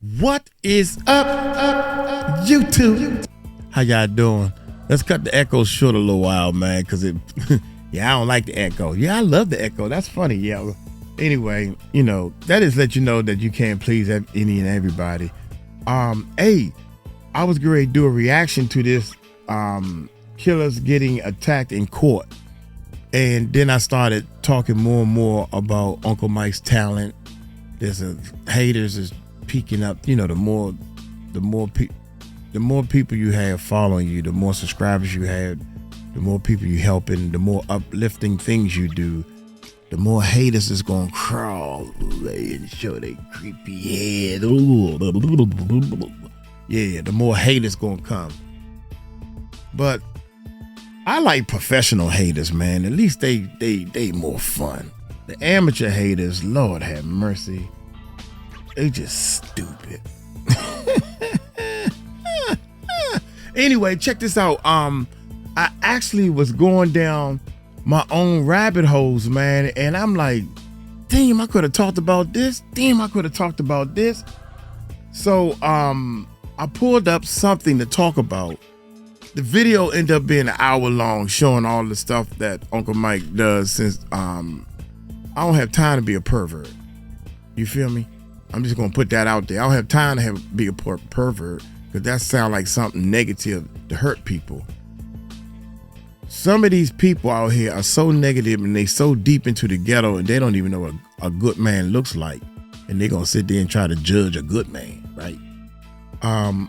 What is up, YouTube? How y'all doing? Let's cut the echo short a little while, man, because it, yeah, I don't like the echo. Yeah, I love the echo. That's funny, yeah. Anyway, you know, that is let you know that you can't please any and everybody. Hey, I was going to do a reaction to this killers getting attacked in court. And then I started talking more and more about Uncle Mike's talent. There's haters is peaking up. You know, the more people you have following you, the more subscribers you have, the more people you helping, the more uplifting things you do, the more haters is gonna crawl and show their creepy head. Yeah, the more haters gonna come. But I like professional haters, man. At least they more fun. The amateur haters, Lord have mercy, they just stupid. Anyway, check this out. I actually was going down my own rabbit holes, man, and I'm like, damn, I could have talked about this. Damn, I could have talked about this. So I pulled up something to talk about. The video ended up being an hour long, showing all the stuff that Uncle Mike does since I don't have time to be a pervert. You feel me? I'm just gonna put that out there. I don't have time to be a pervert, because that sounds like something negative to hurt people. Some of these people out here are so negative and they so deep into the ghetto and they don't even know what a good man looks like. And they're gonna sit there and try to judge a good man, right?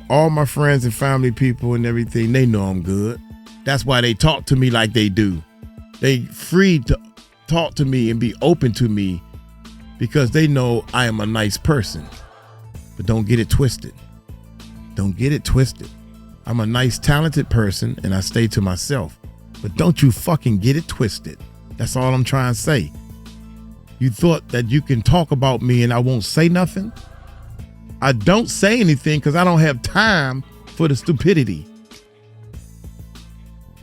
All my friends and family people and everything, they know I'm good. That's why they talk to me like they do. They free to talk to me and be open to me because they know I am a nice person. But don't get it twisted. Don't get it twisted. I'm a nice, talented person and I stay to myself. But don't you fucking get it twisted. That's all I'm trying to say. You thought that you can talk about me and I won't say nothing? I don't say anything because I don't have time for the stupidity.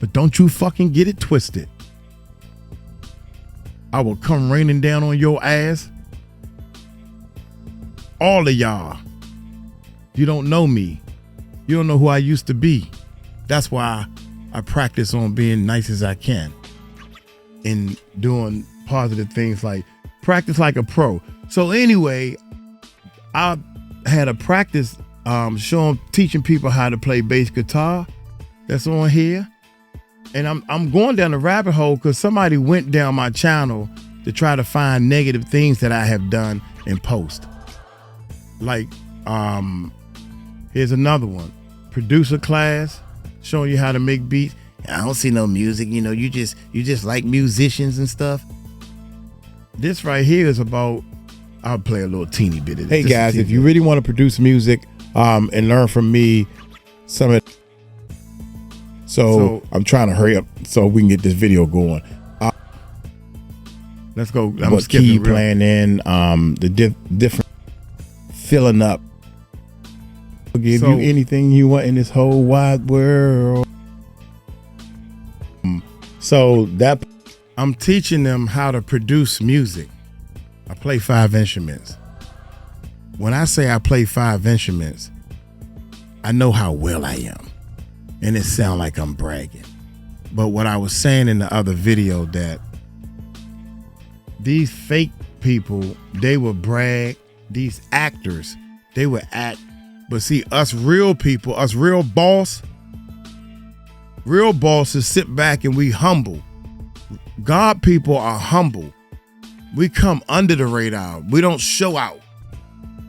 But don't you fucking get it twisted. I will come raining down on your ass. All of y'all. You don't know me. You don't know who I used to be. That's why I practice on being nice as I can and doing positive things, like practice like a pro. So anyway, I had a practice teaching people how to play bass guitar that's on here. And I'm going down the rabbit hole because somebody went down my channel to try to find negative things that I have done and post. Like, here's another one. Producer class, showing you how to make beats. I don't see no music, you know, you just like musicians and stuff. This right here is about, I'll play a little teeny bit of this. Hey guys, if you really want to produce music and learn from me some of it. So I'm trying to hurry up so we can get this video going. Let's go. I'm key playing in the different filling up. I'll give you anything you want in this whole wide world. So that I'm teaching them how to produce music. I play 5 instruments. When I say I play 5 instruments, I know how well I am. And it sounds like I'm bragging. But what I was saying in the other video, that these fake people, they will brag. These actors, they will act. But see, us real people, us real bosses sit back and we humble. God people are humble. We come under the radar. We don't show out.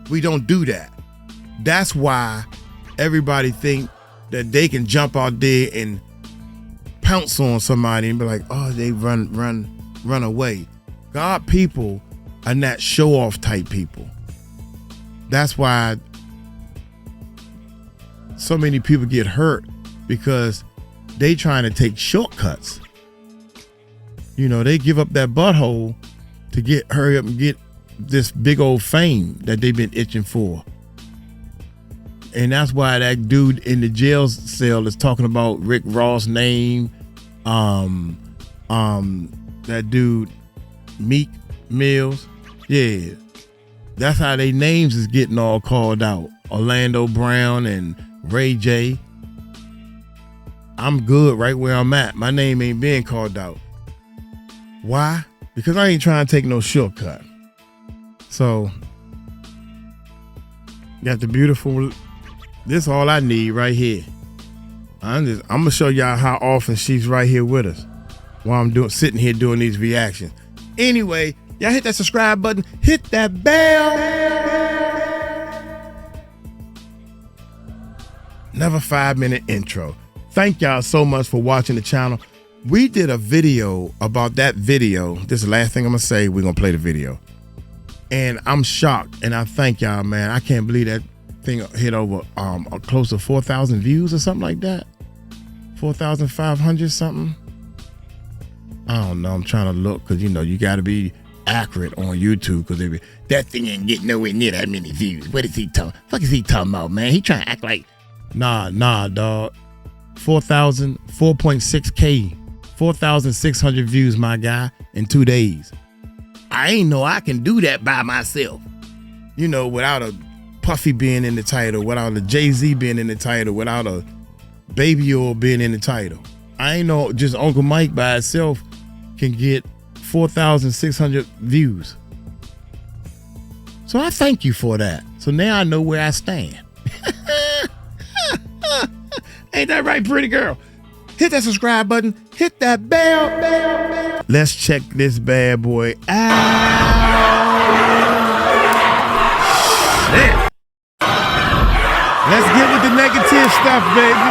We don't do that. That's why everybody think that they can jump out there and pounce on somebody and be like, oh, they run away. God people are not show off type people. That's why so many people get hurt, because they trying to take shortcuts. You know, they give up that butthole to hurry up and get this big old fame that they've been itching for. And that's why that dude in the jail cell is talking about Rick Ross' name. That dude, Meek Mills. Yeah. That's how they names is getting all called out. Orlando Brown and Ray J. I'm good right where I'm at. My name ain't being called out. Why? Because I ain't trying to take no shortcut. So, got the beautiful, this all I need right here. I'm gonna show y'all how often she's right here with us while I'm sitting here doing these reactions. Anyway, y'all hit that subscribe button, hit that bell. Another 5-minute intro. Thank y'all so much for watching the channel. We did a video about that video. This is the last thing I'm gonna say. We're gonna play the video. And I'm shocked, and I thank y'all, man. I can't believe that thing hit over close to 4,000 views or something like that. 4,500 something. I don't know. I'm trying to look because you got to be accurate on YouTube because that thing ain't getting nowhere near that many views. What is he talking? Fuck is he talking about, man? He trying to act like nah, dog. 4.6K, 4,600 views, my guy, in 2 days. I ain't know I can do that by myself. Without a Puffy being in the title, without a Jay-Z being in the title, without a Baby Oil being in the title. I ain't know just Uncle Mike by itself can get 4,600 views. So I thank you for that. So now I know where I stand. Ain't that right, pretty girl? Hit that subscribe button. Hit that bell. Let's check this bad boy out. Shit. Let's get with the negative stuff, baby.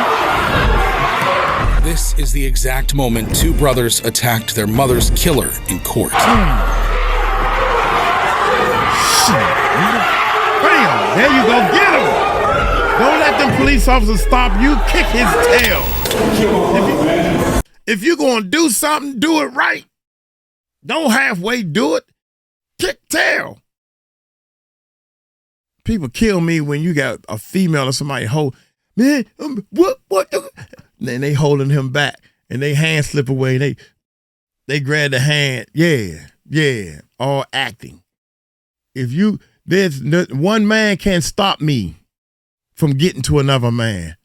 This is the exact moment two brothers attacked their mother's killer in court. Bam! There you go. Get him. Don't let them police officers stop you. Kick his tail. If you're going to do something, do it right. Don't halfway do it. Kick tail. People kill me when you got a female or somebody hold. Man, what? Then they holding him back and they hand slip away. They grab the hand. Yeah. All acting. There's one man can't stop me from getting to another man.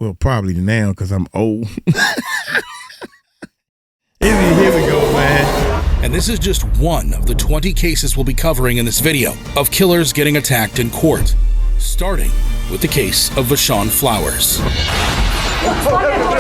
Well, probably now because I'm old. Here we go, man. And this is just one of the 20 cases we'll be covering in this video of killers getting attacked in court, starting with the case of Vashon Flowers.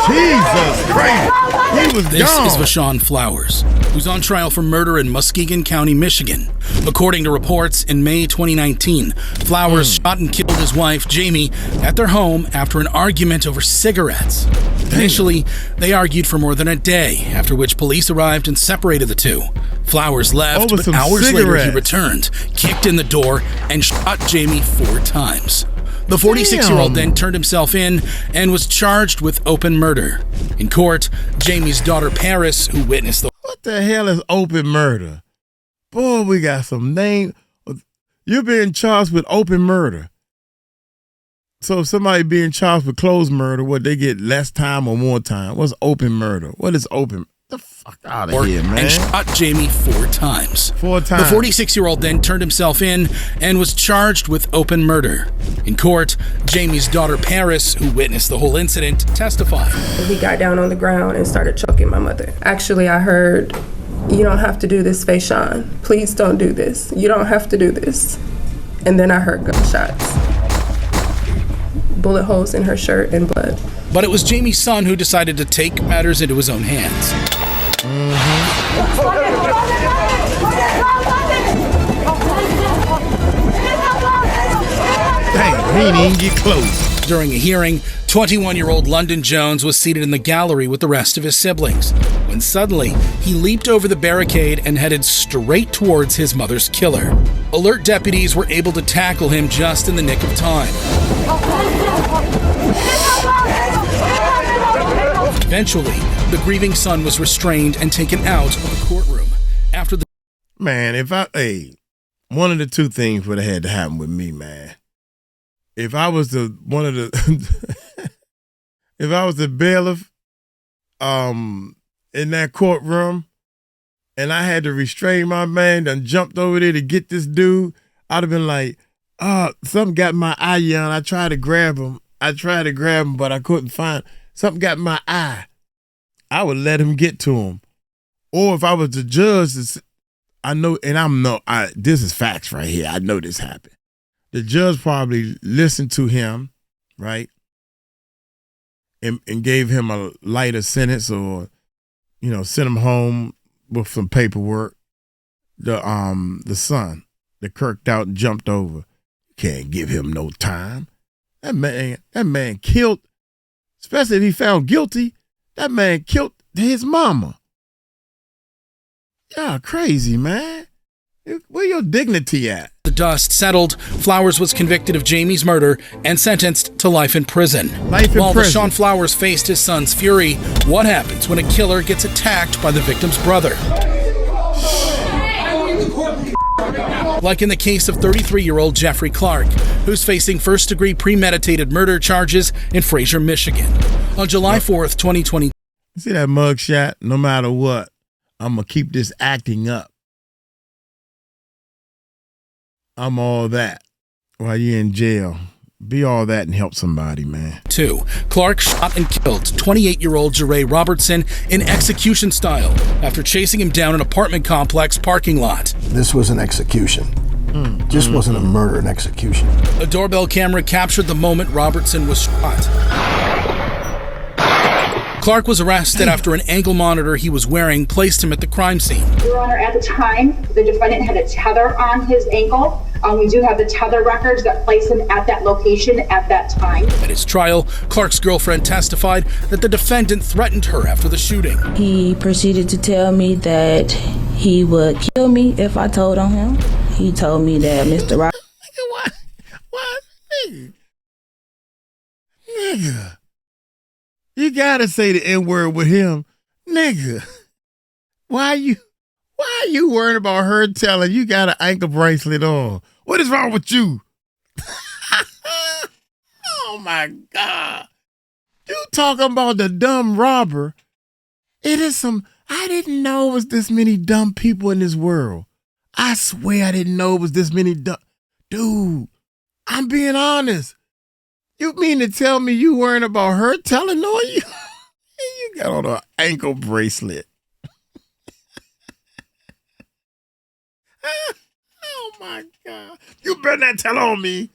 Jesus Christ. He was This gone. is Vashon Flowers, who's on trial for murder in Muskegon County, Michigan. According to reports, in May 2019, Flowers shot and killed his wife, Jamie, at their home after an argument over cigarettes. Initially, they argued for more than a day, after which police arrived and separated the two. Flowers left, Over but some hours later he cigarettes. returned, kicked in the door, and shot Jamie 4 times. The 46-year-old then turned himself in and was charged with open murder. In court, Jamie's daughter Paris, who witnessed the What the hell is open murder? Boy, we got some name. You're being charged with open murder. So if somebody being charged with closed murder, what, they get less time or more time? What's open murder? What is open? The fuck out of here, man. and shot Jamie 4 times. 4 times. The 46-year-old then turned himself in and was charged with open murder. In court, Jamie's daughter Paris, who witnessed the whole incident, testified. He got down on the ground and started choking my mother. Actually, I heard, "You don't have to do this, Vashon. Please don't do this. You don't have to do this." And then I heard gunshots. Bullet holes in her shirt and blood. But it was Jamie's son who decided to take matters into his own hands. Dang, he didn't even get close. During a hearing, 21-year-old Lindy Jones was seated in the gallery with the rest of his siblings, when suddenly he leaped over the barricade and headed straight towards his mother's killer. Alert deputies were able to tackle him just in the nick of time. Eventually, the grieving son was restrained and taken out of the courtroom. After the Man, one of the two things would have had to happen with me, man. If I was if I was the bailiff in that courtroom, and I had to restrain my man, done jumped over there to get this dude, I'd have been like, something got my eye, young. I tried to grab him, but I couldn't find. Something got my eye. I would let him get to him. Or if I was the judge, I know, and this is facts right here. I know this happened. The judge probably listened to him, right? And gave him a lighter sentence, or, sent him home with some paperwork. The son that kirked out and jumped over. Can't give him no time. That man killed, especially if he found guilty, that man killed his mama. Y'all crazy, man. Where your dignity at? The dust settled. Flowers was convicted of Jamie's murder and sentenced to life in prison. While Vashon Flowers faced his son's fury, what happens when a killer gets attacked by the victim's brother? Like in the case of 33-year-old Jeffrey Clark, who's facing first-degree premeditated murder charges in Fraser, Michigan. On July 4th, 2020. See that mugshot? No matter what, I'm going to keep this acting up. I'm all that while you're in jail. Be all that and help somebody, man. 2. Clark shot and killed 28-year-old J. Robertson in execution style after chasing him down an apartment complex parking lot. This was an execution. Just wasn't a murder, an execution. A doorbell camera captured the moment Robertson was shot. Clark was arrested after an ankle monitor he was wearing placed him at the crime scene. Your Honor, at the time, the defendant had a tether on his ankle. We do have the tether records that place him at that location at that time. At his trial, Clark's girlfriend testified that the defendant threatened her after the shooting. He proceeded to tell me that he would kill me if I told on him. He told me that Mr. Rob. What? Nigga. You gotta say the N-word with him. Nigga. Why are you worried about her telling you got an ankle bracelet on? What is wrong with you? Oh my God. You talking about the dumb robber. I didn't know it was this many dumb people in this world. I swear I didn't know it was this many dumb. Dude, I'm being honest. You mean to tell me you worrying about her telling on you? You got on an ankle bracelet. Oh my God. You better not tell on me.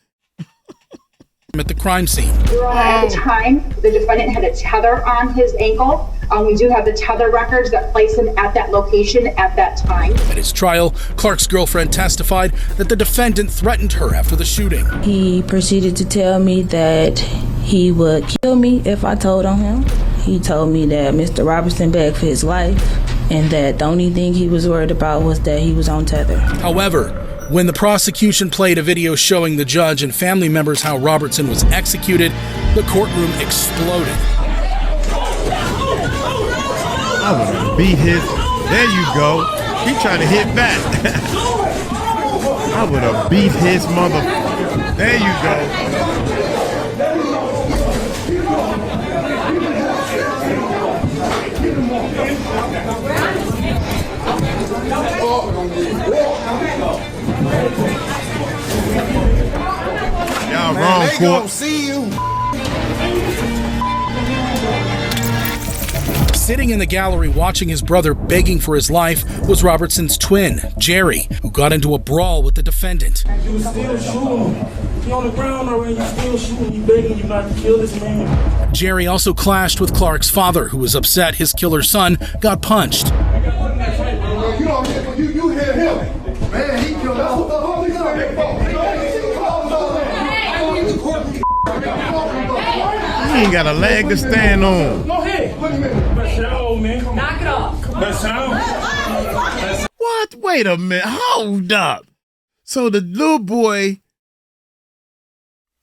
At the crime scene. Your Honor, at the time, the defendant had a tether on his ankle. We do have the tether records that place him at that location at that time. At his trial, Clark's girlfriend testified that the defendant threatened her after the shooting. He proceeded to tell me that he would kill me if I told on him. He told me that Mr. Robertson begged for his life and that the only thing he was worried about was that he was on tether. However, when the prosecution played a video showing the judge and family members how Robertson was executed, the courtroom exploded. I would have beat his. There you go. He trying to hit back. I would have beat his mother. There you go. Y'all wrong, They court. gon' see you. Sitting in the gallery watching his brother begging for his life was Robertson's twin, Jerry, who got into a brawl with the defendant. You was still shooting. He on the ground already, you still shooting. He begging you not to kill this man. Jerry also clashed with Clark's father, who was upset his killer son got punched. You hear him. Man, he killed us. He ain't got a leg to stand on. Go ahead. Vashon, man. Knock it off. Vashon. What? Wait a minute. Hold up. So the little boy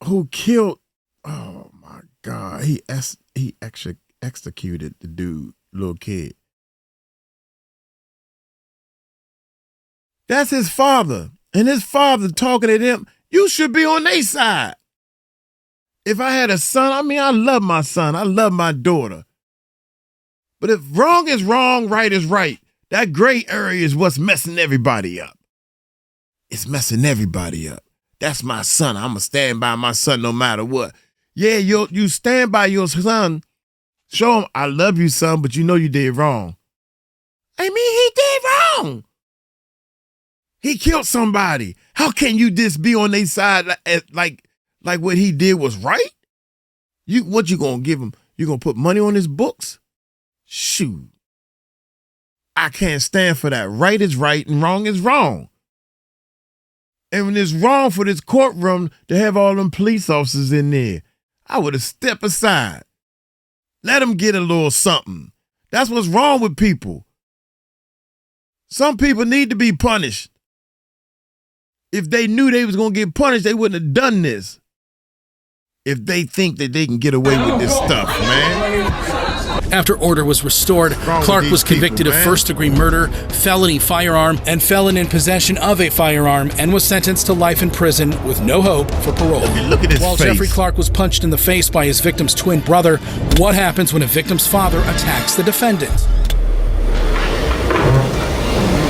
who killed, oh my God, he actually executed the dude, little kid. That's his father. And his father talking to them, you should be on their side. If I had a son, I love my son. I love my daughter. But if wrong is wrong, right is right. That gray area is what's messing everybody up. It's messing everybody up. That's my son. I'm going to stand by my son no matter what. Yeah, you stand by your son. Show him, I love you, son, but you know you did wrong. I mean, he did wrong. He killed somebody. How can you just be on their side like what he did was right? What you gonna give him? You gonna put money on his books? Shoot. I can't stand for that. Right is right and wrong is wrong. And when it's wrong for this courtroom to have all them police officers in there, I would have stepped aside. Let them get a little something. That's what's wrong with people. Some people need to be punished. If they knew they was going to get punished, they wouldn't have done this. If they think that they can get away with this stuff, man. After order was restored, Clark was convicted of first-degree murder, felony firearm, and felon in possession of a firearm, and was sentenced to life in prison with no hope for parole. Look at his While face. Jeffrey Clark was punched in the face by his victim's twin brother, what happens when a victim's father attacks the defendant?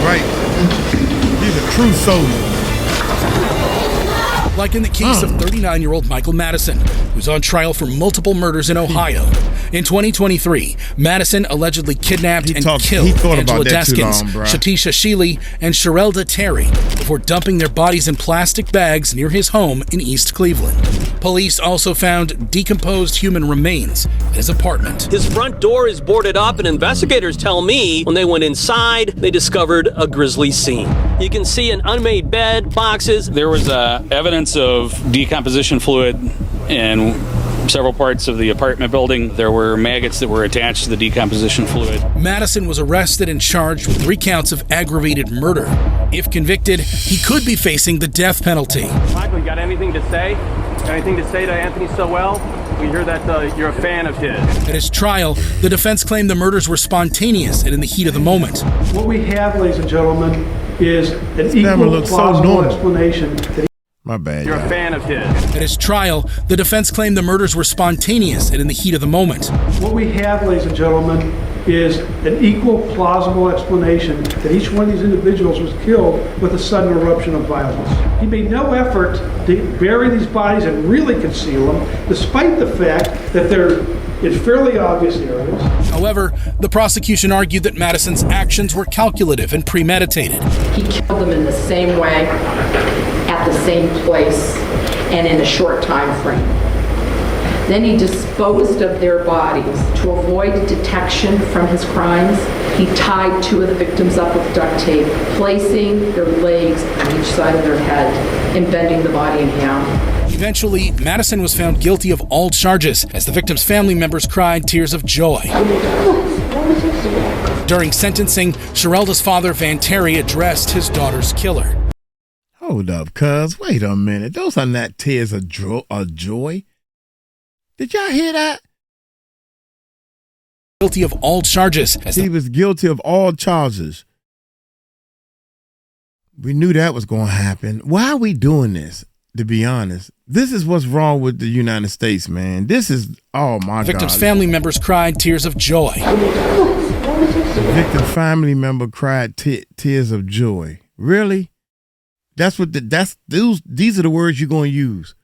Right. He's a true soldier. Like in the case of 39-year-old Michael Madison, who's on trial for multiple murders in Ohio. In 2023, Madison allegedly kidnapped and killed Angela Deskins, Shatisha Sheely, and Sherelda Terry before dumping their bodies in plastic bags near his home in East Cleveland. Police also found decomposed human remains at his apartment. His front door is boarded up, and investigators tell me when they went inside, they discovered a grisly scene. You can see an unmade bed, boxes. There was evidence of decomposition fluid in several parts of the apartment building. There were maggots that were attached to the decomposition fluid. Madison was arrested and charged with 3 counts of aggravated murder. If convicted, he could be facing the death penalty. Michael, you got anything to say? Got anything to say to Anthony Sowell? We hear that you're a fan of his. At his trial, the defense claimed the murders were spontaneous and in the heat of the moment. What we have, ladies and gentlemen, is an equal plausible explanation. My bad. You're a fan of his. At his trial, the defense claimed the murders were spontaneous and in the heat of the moment. What we have, ladies and gentlemen, is an equal plausible explanation that each one of these individuals was killed with a sudden eruption of violence. He made no effort to bury these bodies and really conceal them, despite the fact that they're in fairly obvious areas. However, the prosecution argued that Madison's actions were calculative and premeditated. He killed them in the same way, at the same place, and in a short time frame. Then he disposed of their bodies. To avoid detection from his crimes, he tied 2 of the victims up with duct tape, placing their legs on each side of their head and bending the body in half. Eventually, Madison was found guilty of all charges as the victim's family members cried tears of joy. During sentencing, Sherelda's father, Van Terry, addressed his daughter's killer. Hold up, cuz. Wait a minute. Those are not tears of joy. Did y'all hear that? Guilty of all charges. He was guilty of all charges. We knew that was going to happen. Why are we doing this, to be honest? This is what's wrong with the United States, man. This is, oh my God. The victim's family members cried tears of joy. The victim family member cried tears of joy. Really? These are the words you're going to use.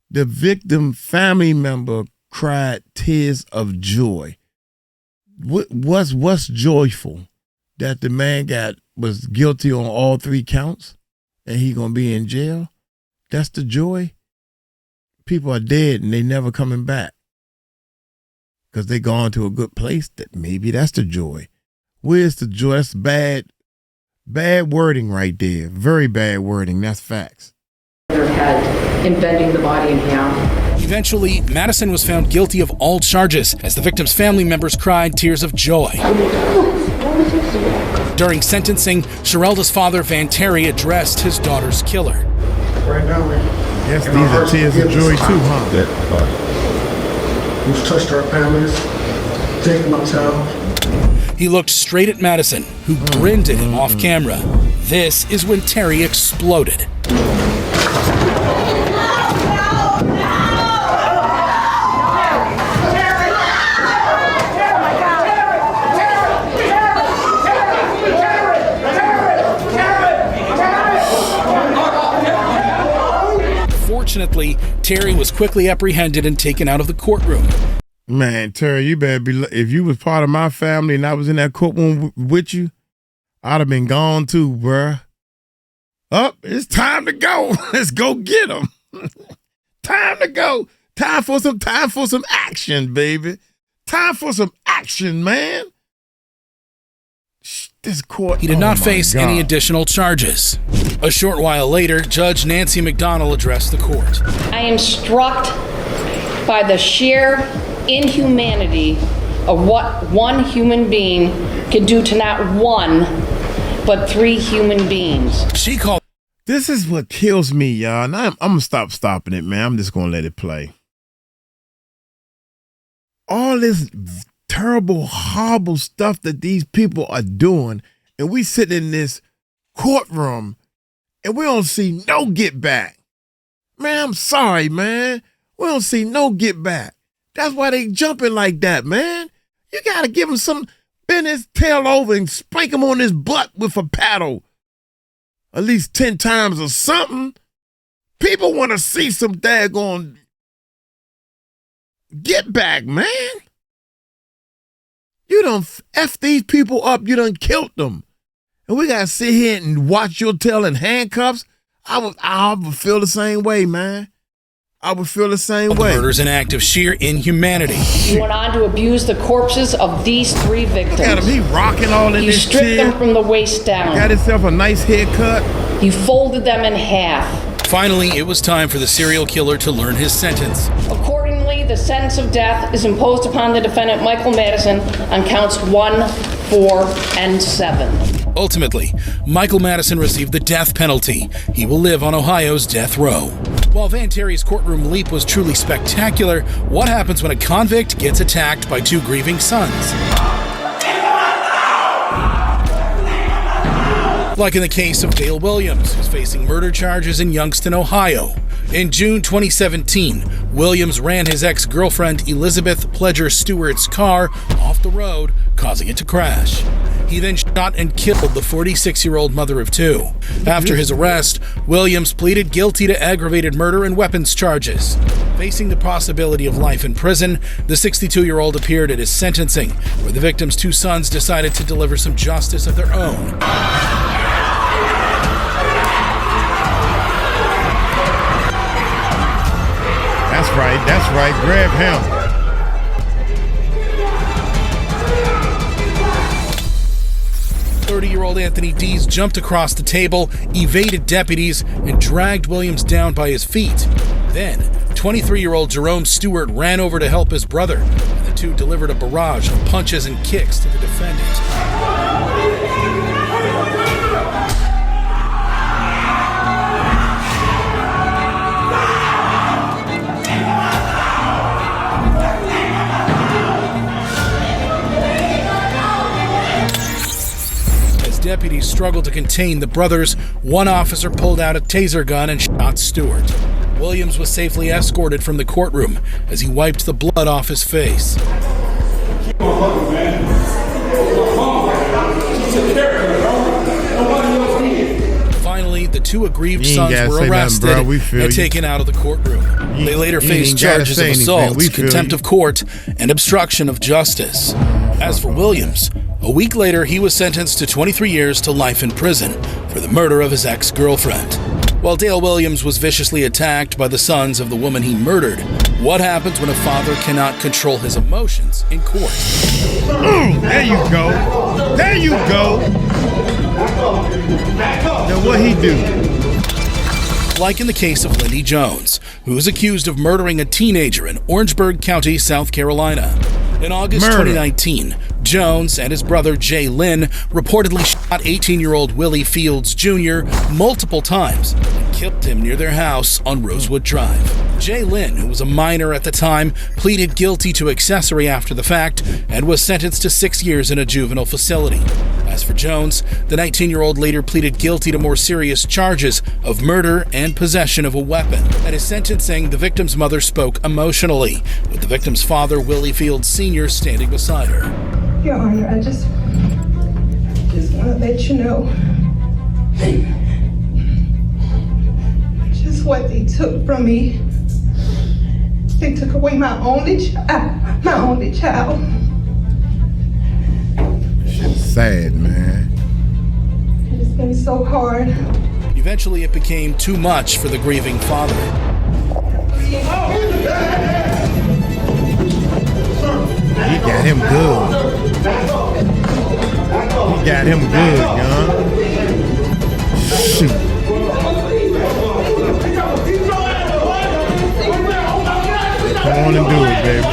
The victim family member cried tears of joy. What's joyful? That the man was guilty on all 3 counts and he gonna be in jail? That's the joy? People are dead and they never coming back because they gone to a good place. That maybe that's the joy. Where's the joy? That's bad wording right there. Very bad wording. That's facts. Their head and bending the body in half. Eventually, Madison was found guilty of all charges as the victim's family members cried tears of joy. During sentencing, Sherelda's father, Van Terry, addressed his daughter's killer. Right now, yes, these are tears of joy too, huh? You've touched our families, taken my child. He looked straight at Madison, who grinned at him off camera. This is when Terry exploded. Fortunately, Terry was quickly apprehended and taken out of the courtroom. Man, Terry, you better be. If you was part of my family and I was in that courtroom with you, I'd have been gone too, bruh. It's time to go. Let's go get him. Time to go. Time for some action, baby. Time for some action, man. This court. He did not face any additional charges. A short while later, Judge Nancy McDonnell addressed the court. I am struck by the sheer inhumanity of what one human being can do to not one, but 3 human beings. She called. This is what kills me, y'all. And I'm going to stop stopping it, man. I'm just going to let it play. All this terrible, horrible stuff that these people are doing, and we sit in this courtroom, and we don't see no get back. Man, I'm sorry, man. We don't see no get back. That's why they jumping like that, man. You got to give him some, bend his tail over and spank him on his butt with a paddle at least 10 times or something. People want to see some daggone get back, man. You done F these people up. You done killed them. And we got to sit here and watch your tail in handcuffs. I would feel the same way, man. I would feel the same way. The murder's an act of sheer inhumanity. He went on to abuse the corpses of these 3 victims. Look at him. He rocking all in this chair. You stripped them from the waist down. Got himself a nice haircut. You folded them in half. Finally, it was time for the serial killer to learn his sentence. Accordingly, the sentence of death is imposed upon the defendant, Michael Madison, on counts 1, 4, and 7. Ultimately, Michael Madison received the death penalty. He will live on Ohio's death row. While Van Terry's courtroom leap was truly spectacular, what happens when a convict gets attacked by 2 grieving sons? Like in the case of Dale Williams, who's facing murder charges in Youngstown, Ohio. In June 2017, Williams ran his ex-girlfriend Elizabeth Pledger Stewart's car off the road, causing it to crash. He then shot and killed the 46-year-old mother of 2. After his arrest, Williams pleaded guilty to aggravated murder and weapons charges. Facing the possibility of life in prison, the 62-year-old appeared at his sentencing, where the victim's 2 sons decided to deliver some justice of their own. That's right, grab him. .30-year-old Anthony Dees jumped across the table, evaded deputies, and dragged Williams down by his feet. Then, 23-year-old Jerome Stewart ran over to help his brother, and the 2 delivered a barrage of punches and kicks to the defendant. Deputies struggled to contain the brothers. One officer pulled out a taser gun and shot Stewart. Williams was safely escorted from the courtroom as he wiped the blood off his face. Finally, the 2 aggrieved sons were arrested and taken out of the courtroom. They later faced charges of assault, contempt of court, and obstruction of justice. As for Williams, a week later, he was sentenced to 23 years to life in prison for the murder of his ex-girlfriend. While Dale Williams was viciously attacked by the sons of the woman he murdered, what happens when a father cannot control his emotions in court? There you go. There you go. Now what he do? Like in the case of Lindy Jones, who is accused of murdering a teenager in Orangeburg County, South Carolina. In August 2019, Jones and his brother Jay Lynn reportedly shot 18-year-old Willie Fields Jr. multiple times and killed him near their house on Rosewood Drive. Jay Lynn, who was a minor at the time, pleaded guilty to accessory after the fact and was sentenced to 6 years in a juvenile facility. As for Jones, the 19-year-old later pleaded guilty to more serious charges of murder and possession of a weapon. At his sentencing, the victim's mother spoke emotionally, with the victim's father, Willie Fields Sr., standing beside her. Your Honor, I just want to let you know. I just what they took from me. They took away my only child. Shit's sad, man. It's been so hard. Eventually, it became too much for the grieving father. He got him good. He got him good, young. Shoot. Come on and do it, baby.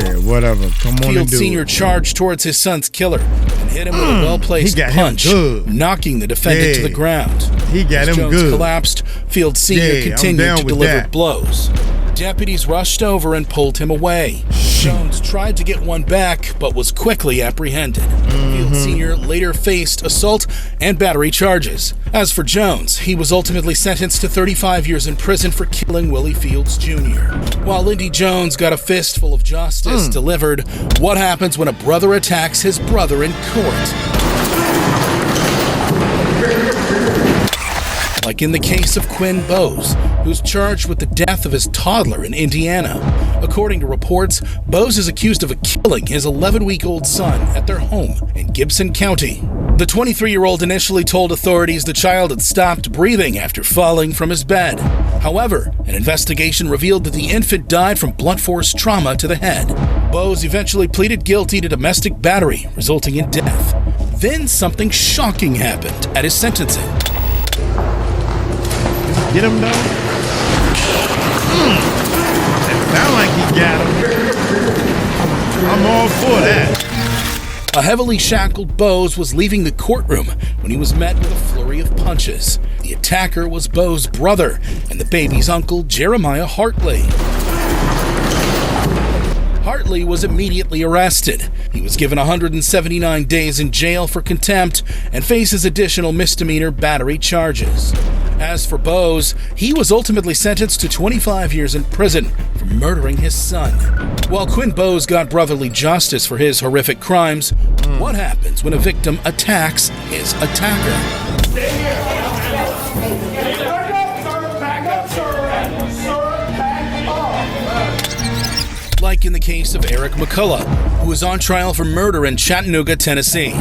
Yeah, whatever. Come on and do it. Sr. charged towards his son's killer and hit him with a well-placed punch, knocking the defendant to the ground. He got As him Jones good. collapsed, Field Sr. continued to deliver blows. Deputies rushed over and pulled him away. Jones tried to get one back, but was quickly apprehended. Field Sr. later faced assault and battery charges. As for Jones, he was ultimately sentenced to 35 years in prison for killing Willie Fields Jr. While Lindy Jones got a fistful of justice delivered, what happens when a brother attacks his brother in court? Like in the case of Quinn Bose, who's charged with the death of his toddler in Indiana. According to reports, Bose is accused of killing his 11-week-old son at their home in Gibson County. The 23-year-old initially told authorities the child had stopped breathing after falling from his bed. However, an investigation revealed that the infant died from blunt force trauma to the head. Bose eventually pleaded guilty to domestic battery, resulting in death. Then something shocking happened at his sentencing. Get him, though? It sound like he got him. I'm all for that. A heavily shackled Bose was leaving the courtroom when he was met with a flurry of punches. The attacker was Bose's brother and the baby's uncle, Jeremiah Hartley. Hartley was immediately arrested. He was given 179 days in jail for contempt and faces additional misdemeanor battery charges. As for Bose, he was ultimately sentenced to 25 years in prison for murdering his son. While Quinn Bose got brotherly justice for his horrific crimes, what happens when a victim attacks his attacker? Like in the case of Eric McCullough, who was on trial for murder in Chattanooga, Tennessee.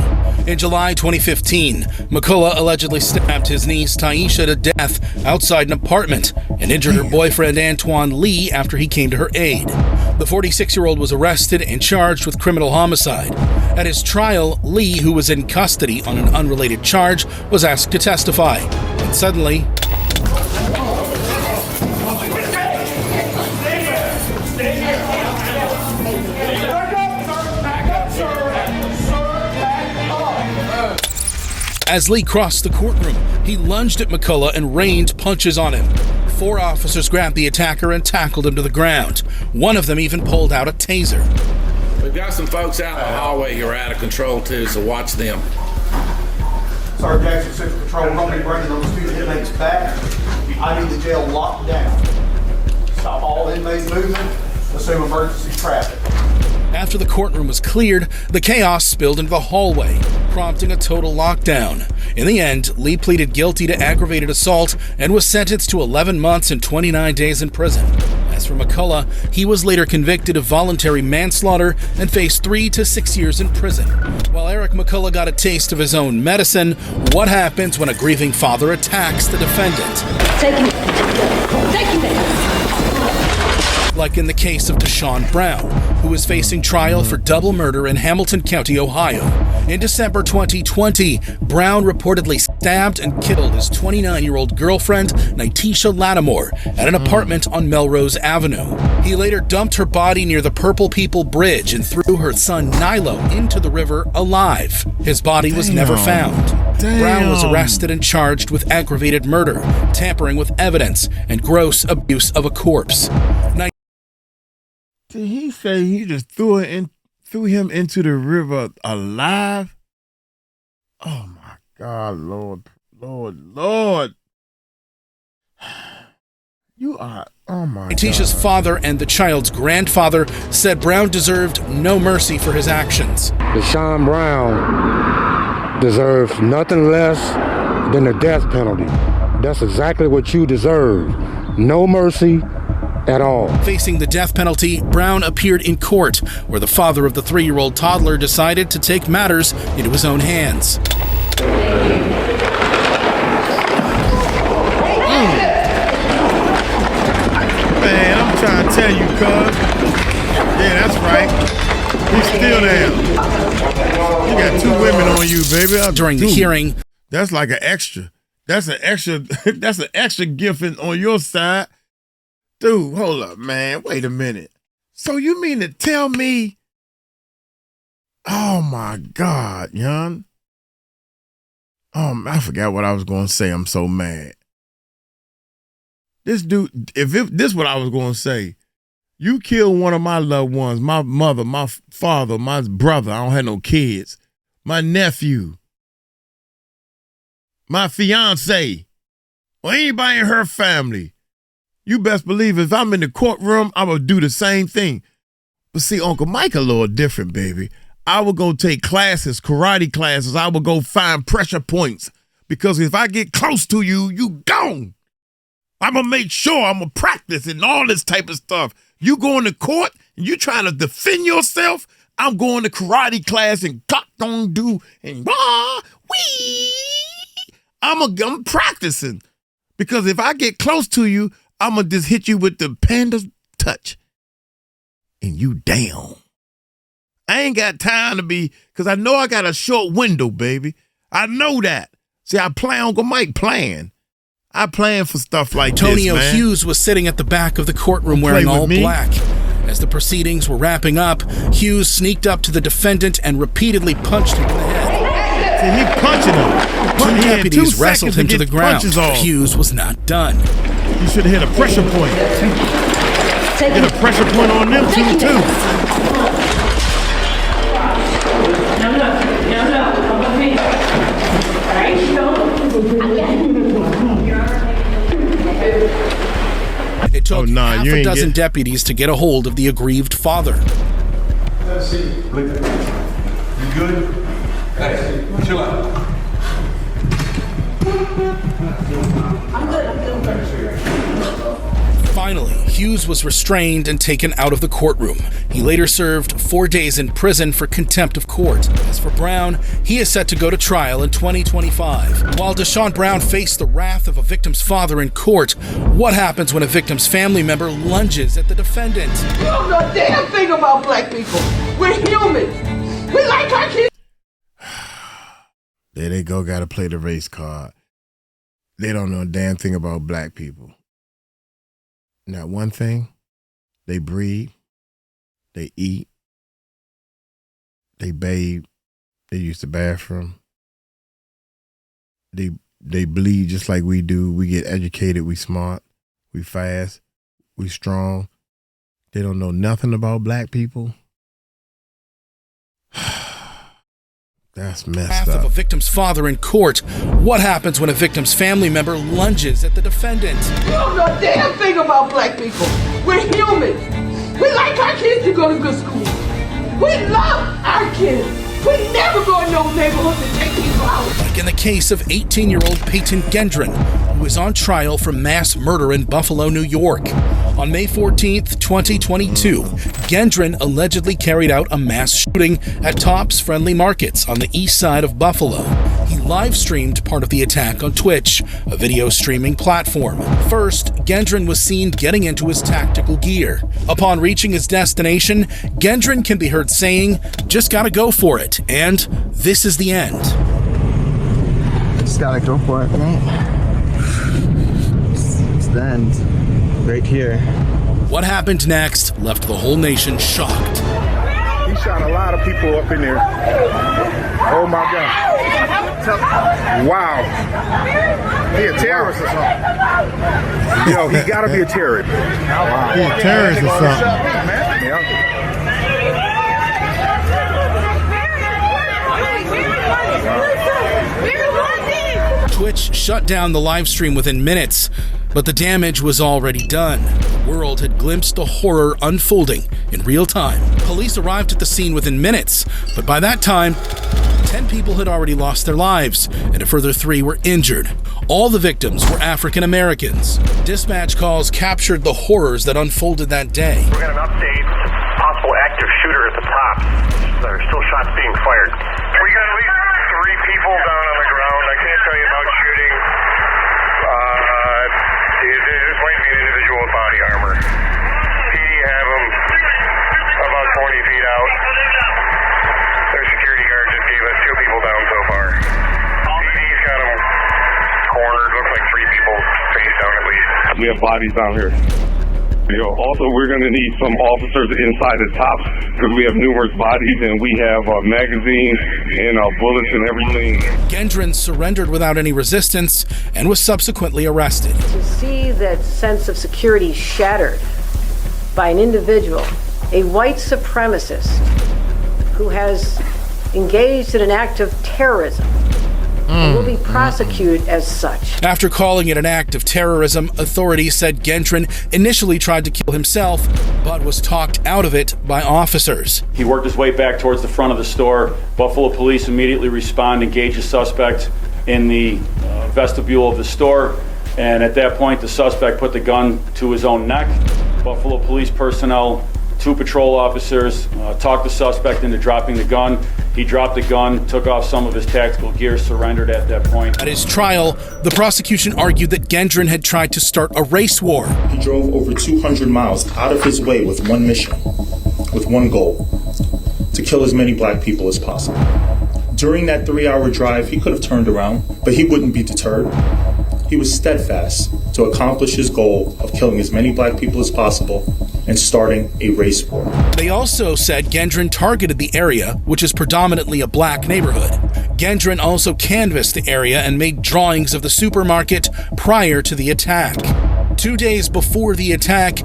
In July 2015, McCullough allegedly stabbed his niece Tuinstra to death outside an apartment and injured her boyfriend Antoine Lee after he came to her aid. The 46-year-old was arrested and charged with criminal homicide. At his trial, Lee, who was in custody on an unrelated charge, was asked to testify. And suddenly, as Lee crossed the courtroom, he lunged at McCullough and rained punches on him. 4 officers grabbed the attacker and tackled him to the ground. One of them even pulled out a taser. We've got some folks out in the hallway who are out of control too, so watch them. Sergeant Jackson, Central Patrol, Company, bringing those 2 inmates back. I need the jail locked down. Stop all inmate movement. Assume emergency traffic. After the courtroom was cleared, the chaos spilled into the hallway, prompting a total lockdown. In the end, Lee pleaded guilty to aggravated assault and was sentenced to 11 months and 29 days in prison. As for McCullough, he was later convicted of voluntary manslaughter and faced 3 to 6 years in prison. While Eric McCullough got a taste of his own medicine, what happens when a grieving father attacks the defendant? Take him there. Like in the case of Deshawn Brown, who is facing trial for double murder in Hamilton County, Ohio. In December 2020, Brown reportedly stabbed and killed his 29-year-old girlfriend, 𝗗𝗢𝗡𝗞𝗦 at an apartment on Melrose Avenue. He later dumped her body near the Purple People Bridge and threw her son Nilo into the river alive. His body was never found. Brown was arrested and charged with aggravated murder, tampering with evidence, and gross abuse of a corpse. Did he say he just threw him into the river alive? Oh my God, Lord. You are, oh my God. 𝗗𝗢𝗡𝗞𝗦's father and the child's grandfather said Brown deserved no mercy for his actions. Deshawn Brown deserves nothing less than the death penalty. That's exactly what you deserve. No mercy at all. Facing the death penalty, Brown appeared in court, where the father of the 3-year-old toddler decided to take matters into his own hands. Man, I'm trying to tell you, cuz. Yeah, that's right. He's still there. You got 2 women on you, baby. During the hearing, that's like an extra. That's an extra gift on your side. Dude, hold up, man. Wait a minute. So you mean to tell me? Oh my God, young. I forgot what I was going to say. I'm so mad. This dude, this is what I was going to say. You killed one of my loved ones, my mother, my father, my brother. I don't have no kids. My nephew. My fiance. Or anybody in her family. You best believe if I'm in the courtroom, I will do the same thing. But see, Uncle Mike a little different, baby. I will go take classes, karate classes. I will go find pressure points. Because if I get close to you, you gone. I'm going to make sure I'm going to practice and all this type of stuff. You going to court and you trying to defend yourself, I'm going to karate class and do and wee. I'm practicing. Because if I get close to you, I'm going to just hit you with the panda touch. And you down. I ain't got time to be, because I know I got a short window, baby. I know that. See, I play Uncle Mike playing. I plan for stuff like Antonio this, man. Hughes was sitting at the back of the courtroom wearing all black. As the proceedings were wrapping up, Hughes sneaked up to the defendant and repeatedly punched him in the head. See, he punching him. Two deputies wrestled him to the ground. Hughes was not done. You should have hit a pressure point. Get a pressure point on them too. It took half a dozen deputies to get a hold of the aggrieved father. You good? Hey, chill out. Finally, Hughes was restrained and taken out of the courtroom. He later served 4 days in prison for contempt of court. As for Brown, he is set to go to trial in 2025. While Deshawn Brown faced the wrath of a victim's father in court, what happens when a victim's family member lunges at the defendant? You don't know a damn thing about black people. We're human. We like our kids. There they go, gotta play the race card. They don't know a damn thing about black people. Not one thing, they breathe, they eat, they bathe, they use the bathroom, they bleed just like we do. We get educated, we smart, we fast, we strong. They don't know nothing about black people. That's messed up. Of a victim's father in court. What happens when a victim's family member lunges at the defendant? You don't know a damn thing about black people. We're human. We like our kids to go to good schools. We love our kids. We never go in no neighborhood to take people out. Like in the case of 18-year-old Payton Gendron, who is on trial for mass murder in Buffalo, New York. On May 14th, 2022, Gendron allegedly carried out a mass shooting at Tops Friendly Markets on the east side of Buffalo. He live-streamed part of the attack on Twitch, a video streaming platform. First, Gendron was seen getting into his tactical gear. Upon reaching his destination, Gendron can be heard saying, "Just gotta go for it," and "This is the end." Just gotta go for it, man. It's the end. Right here. What happened next left the whole nation shocked. He shot a lot of people up in there. Oh my God. Wow. He a terrorist or something. Yo, he gotta be a terrorist. Wow. He's a terrorist or something. Yeah. Twitch shut down the live stream within minutes, but the damage was already done. The world had glimpsed the horror unfolding in real time. Police arrived at the scene within minutes, but by that time, 10 people had already lost their lives, and a further 3 were injured. All the victims were African Americans. Dispatch calls captured the horrors that unfolded that day. We're going to update possible active shooter at the top. There are still shots being fired. We got at least 3 people down on the ground. I can't tell you about shooting. This might be an individual with body armor. PD have them about 20 feet out. Their security guard just gave us 2 people down so far. PD's got them cornered. Looks like 3 people face down at least. We have bodies down here. Also, we're going to need some officers inside the top because we have numerous bodies and we have magazines and bullets and everything. Gendron surrendered without any resistance and was subsequently arrested. To see that sense of security shattered by an individual, a white supremacist who has engaged in an act of terrorism, and will be prosecuted as such. After calling it an act of terrorism, authorities said Gendron initially tried to kill himself, but was talked out of it by officers. He worked his way back towards the front of the store. Buffalo police immediately respond, engage a suspect in the vestibule of the store, and at that point the suspect put the gun to his own neck. Buffalo police personnel, 2 patrol officers, talked the suspect into dropping the gun. He dropped the gun, took off some of his tactical gear, surrendered at that point. At his trial, the prosecution argued that Gendron had tried to start a race war. He drove over 200 miles out of his way with one mission, with one goal, to kill as many black people as possible. During that 3-hour drive, he could have turned around, but he wouldn't be deterred. He was steadfast to accomplish his goal of killing as many black people as possible and starting a race war. They also said Gendron targeted the area, which is predominantly a black neighborhood. Gendron also canvassed the area and made drawings of the supermarket prior to the attack. 2 days before the attack,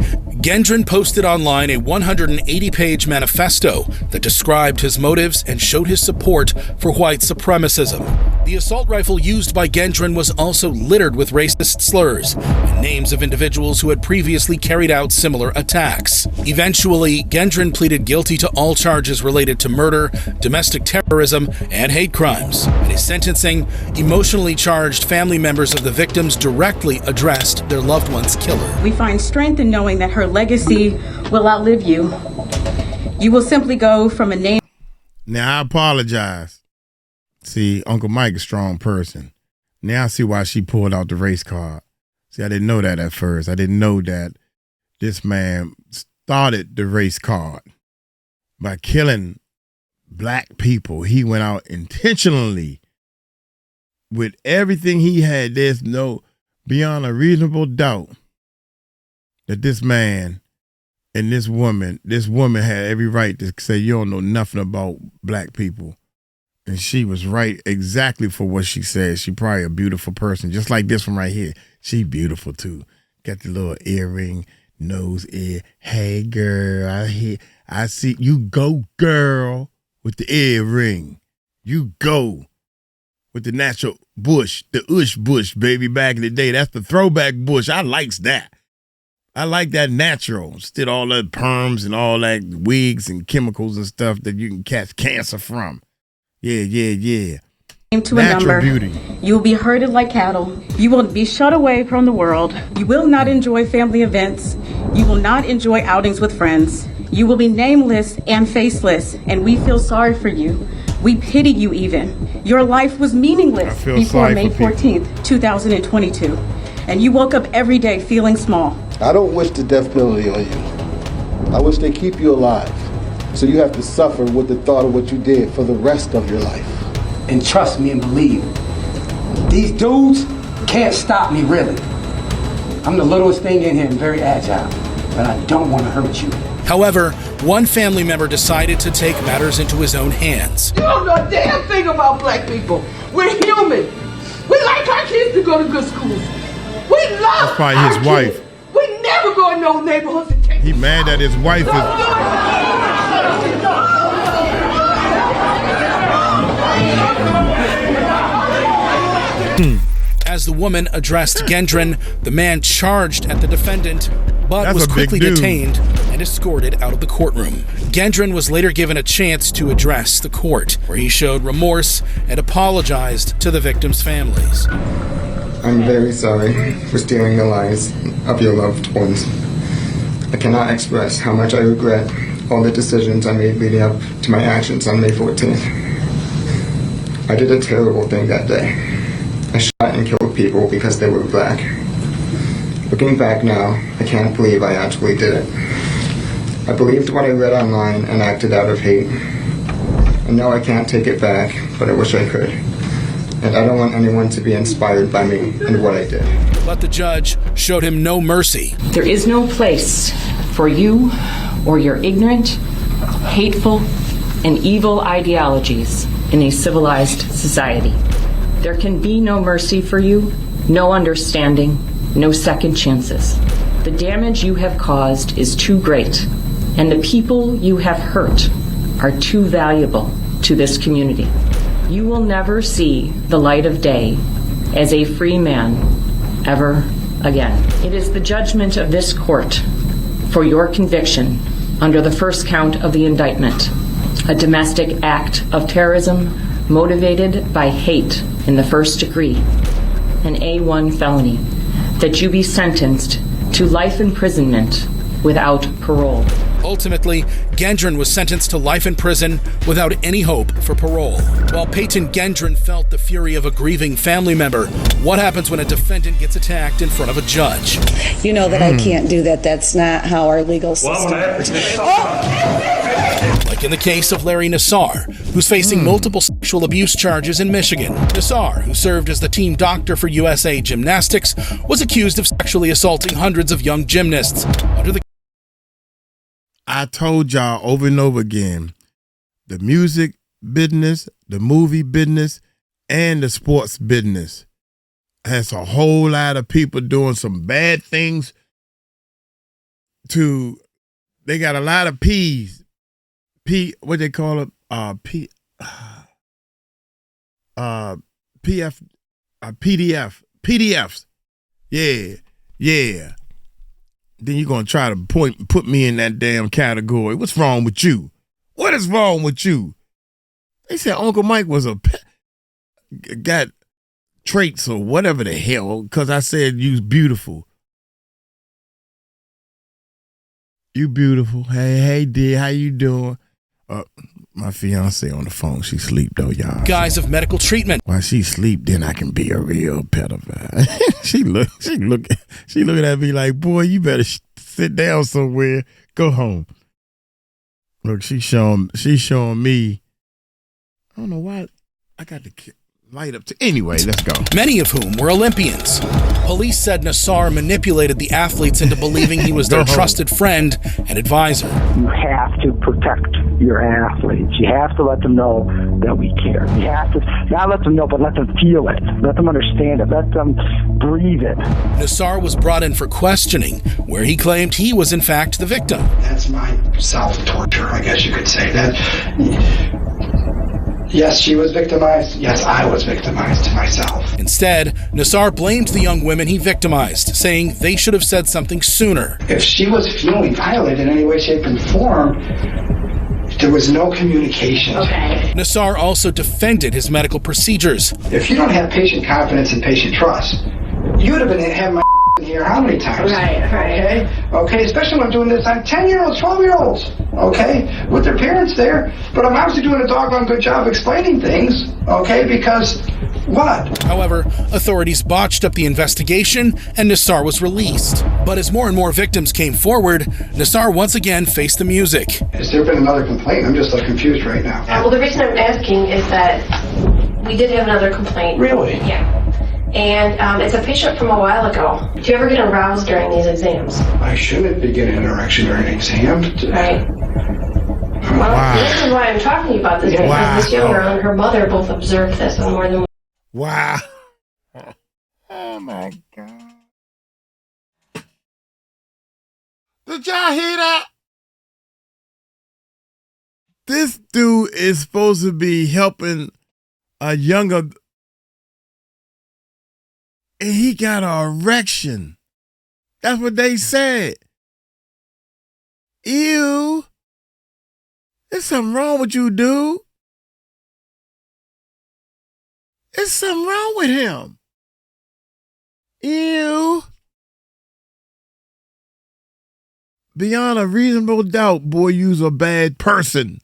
Gendron posted online a 180-page manifesto that described his motives and showed his support for white supremacism. The assault rifle used by Gendron was also littered with racist slurs and names of individuals who had previously carried out similar attacks. Eventually, Gendron pleaded guilty to all charges related to murder, domestic terrorism, and hate crimes. At his sentencing, emotionally charged family members of the victims directly addressed their loved one's killer. We find strength in knowing that her legacy will outlive you. You will simply go from a name. Now, I apologize. See, Uncle Mike is a strong person. Now I see why she pulled out the race card. See, I didn't know that at first. I didn't know that this man started the race card by killing black people. He went out intentionally with everything he had. There's no, beyond a reasonable doubt, that this man and this woman had every right to say, you don't know nothing about black people. And she was right exactly for what she said. She probably a beautiful person, just like this one right here. She beautiful too. Got the little earring, nose, ear. Hey girl, I see you go, girl, with the earring. You go with the natural bush, the ush bush, baby, back in the day. That's the throwback bush. I likes that. I like that natural. Instead of all that perms and all that wigs and chemicals and stuff that you can catch cancer from. Yeah. To a number. Beauty. You will be herded like cattle. You will be shut away from the world. You will not enjoy family events. You will not enjoy outings with friends. You will be nameless and faceless, and we feel sorry for you. We pity you even. Your life was meaningless before May 14th, 2022. And you woke up every day feeling small. I don't wish the death penalty on you. I wish they keep you alive. So you have to suffer with the thought of what you did for the rest of your life. And trust me and believe, these dudes can't stop me, really. I'm the littlest thing in here and very agile, but I don't want to hurt you. However, one family member decided to take matters into his own hands. You don't know a damn thing about black people. We're human. We like our kids to go to good schools. We love That's probably his wife. We never go in no neighborhoods and take. He mad that his wife is. As the woman addressed Gendron, the man charged at the defendant, but was quickly detained and escorted out of the courtroom. Gendron was later given a chance to address the court, where he showed remorse and apologized to the victims' families. I'm very sorry for stealing the lives of your loved ones. I cannot express how much I regret all the decisions I made leading up to my actions on May 14th. I did a terrible thing that day. I shot and killed people because they were black. Looking back now, I can't believe I actually did it. I believed what I read online and acted out of hate. And now I can't take it back, but I wish I could. And I don't want anyone to be inspired by me and what I did. But the judge showed him no mercy. There is no place for you or your ignorant, hateful, and evil ideologies in a civilized society. There can be no mercy for you, no understanding, no second chances. The damage you have caused is too great, and the people you have hurt are too valuable to this community. You will never see the light of day as a free man ever again. It is the judgment of this court for your conviction under the first count of the indictment, a domestic act of terrorism motivated by hate in the first degree, an A1 felony, that you be sentenced to life imprisonment without parole. Ultimately, Gendron was sentenced to life in prison without any hope for parole. While Payton Gendron felt the fury of a grieving family member, what happens when a defendant gets attacked in front of a judge? You know that I can't do that. That's not how our legal system works. Like in the case of Larry Nassar, who's facing multiple sexual abuse charges in Michigan. Nassar, who served as the team doctor for USA Gymnastics, was accused of sexually assaulting hundreds of young gymnasts. Under the I told y'all over and over again, the music business, the movie business, and the sports business has a whole lot of people doing some bad things they got a lot of P's. What they call it? PDFs. Yeah. Then you're going to try to put me in that damn category. What's wrong with you? What is wrong with you? They said Uncle Mike was got traits or whatever the hell because I said you's beautiful. You beautiful. Hey, dear, how you doing? My fiance on the phone. She sleep though, y'all. guise of medical treatment. While she sleep, then I can be a real pedophile. she looking at me like, boy, you better sit down somewhere. Go home. Look, she's showing me. I don't know why I got the light up to. Anyway, let's go. Many of whom were Olympians. Police said Nassar manipulated the athletes into believing he was their trusted friend and advisor. You have to protect your athletes. You have to let them know that we care. You have to not let them know, but let them feel it. Let them understand it. Let them breathe it. Nassar was brought in for questioning, where he claimed he was in fact the victim. That's my self-torture, I guess you could say that. Yes, she was victimized. Yes, I was victimized myself. Instead, Nassar blamed the young women he victimized, saying they should have said something sooner. If she was feeling violated in any way, shape, and form, there was no communication. Okay. Nassar also defended his medical procedures. If you don't have patient confidence and patient trust, you would have been having my in here how many times? Right. Okay, especially when I'm doing this on 10-year-olds, 12-year-olds, okay, with their parents there. But I'm obviously doing a doggone good job explaining things, okay, because what? However, authorities botched up the investigation and Nassar was released. But as more and more victims came forward, Nassar once again faced the music. Has there been another complaint? I'm just so confused right now. Well, the reason I'm asking is that we did have another complaint. Really? Yeah. And it's a patient from a while ago. Do you ever get aroused during these exams? I shouldn't be getting an erection during an exam. Right. Well, this is why I'm talking to you about this, because this young girl and her mother both observed this on more than one. Wow. Oh, my God. Did y'all hear that? This dude is supposed to be helping a younger... And he got an erection. That's what they said. Ew. There's something wrong with you, dude. There's something wrong with him. Ew. Beyond a reasonable doubt, boy, you's a bad person.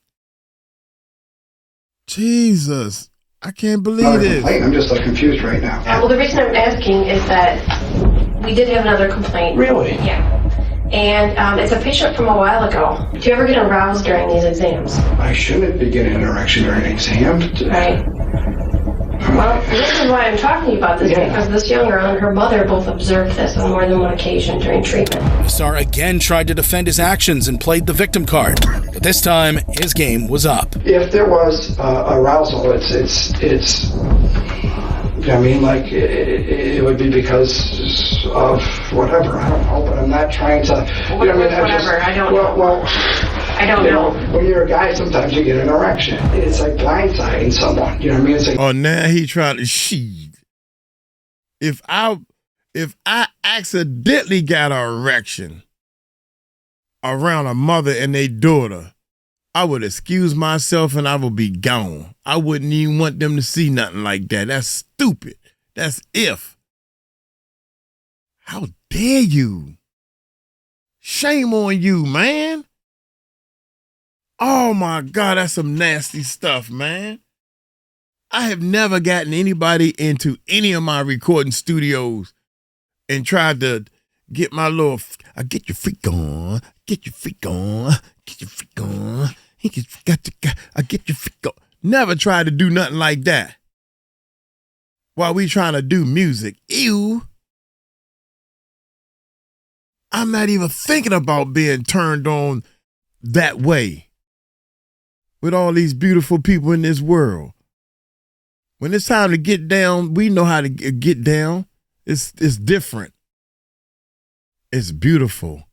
Jesus. I can't believe this. I'm just confused right now. Well, the reason I'm asking is that we did have another complaint. Really? Yeah. And it's a patient from a while ago. Do you ever get aroused during these exams? I shouldn't be getting an erection during an exam. Right. Well, the reason why I'm talking to you about this is because this young girl and her mother both observed this on more than one occasion during treatment. Nassar again tried to defend his actions and played the victim card, but this time his game was up. If there was arousal, it's. I mean, like it would be because of whatever. I don't know, but I'm not trying to. I don't know. Well, I don't know. When you're a guy, sometimes you get an erection. It's like blindsiding someone. You know what I mean? It's like. Oh, now he trying to shit. If I accidentally got an erection around a mother and their daughter, I would excuse myself and I would be gone. I wouldn't even want them to see nothing like that. That's stupid. That's if. How dare you? Shame on you, man. Oh my God, that's some nasty stuff, man. I have never gotten anybody into any of my recording studios and tried to get my little, I get your freak on, get your freak on, get your freak on. I get your freak on. Never tried to do nothing like that while we trying to do music. Ew. I'm not even thinking about being turned on that way with all these beautiful people in this world. When it's time to get down, we know how to get down. It's different. It's beautiful.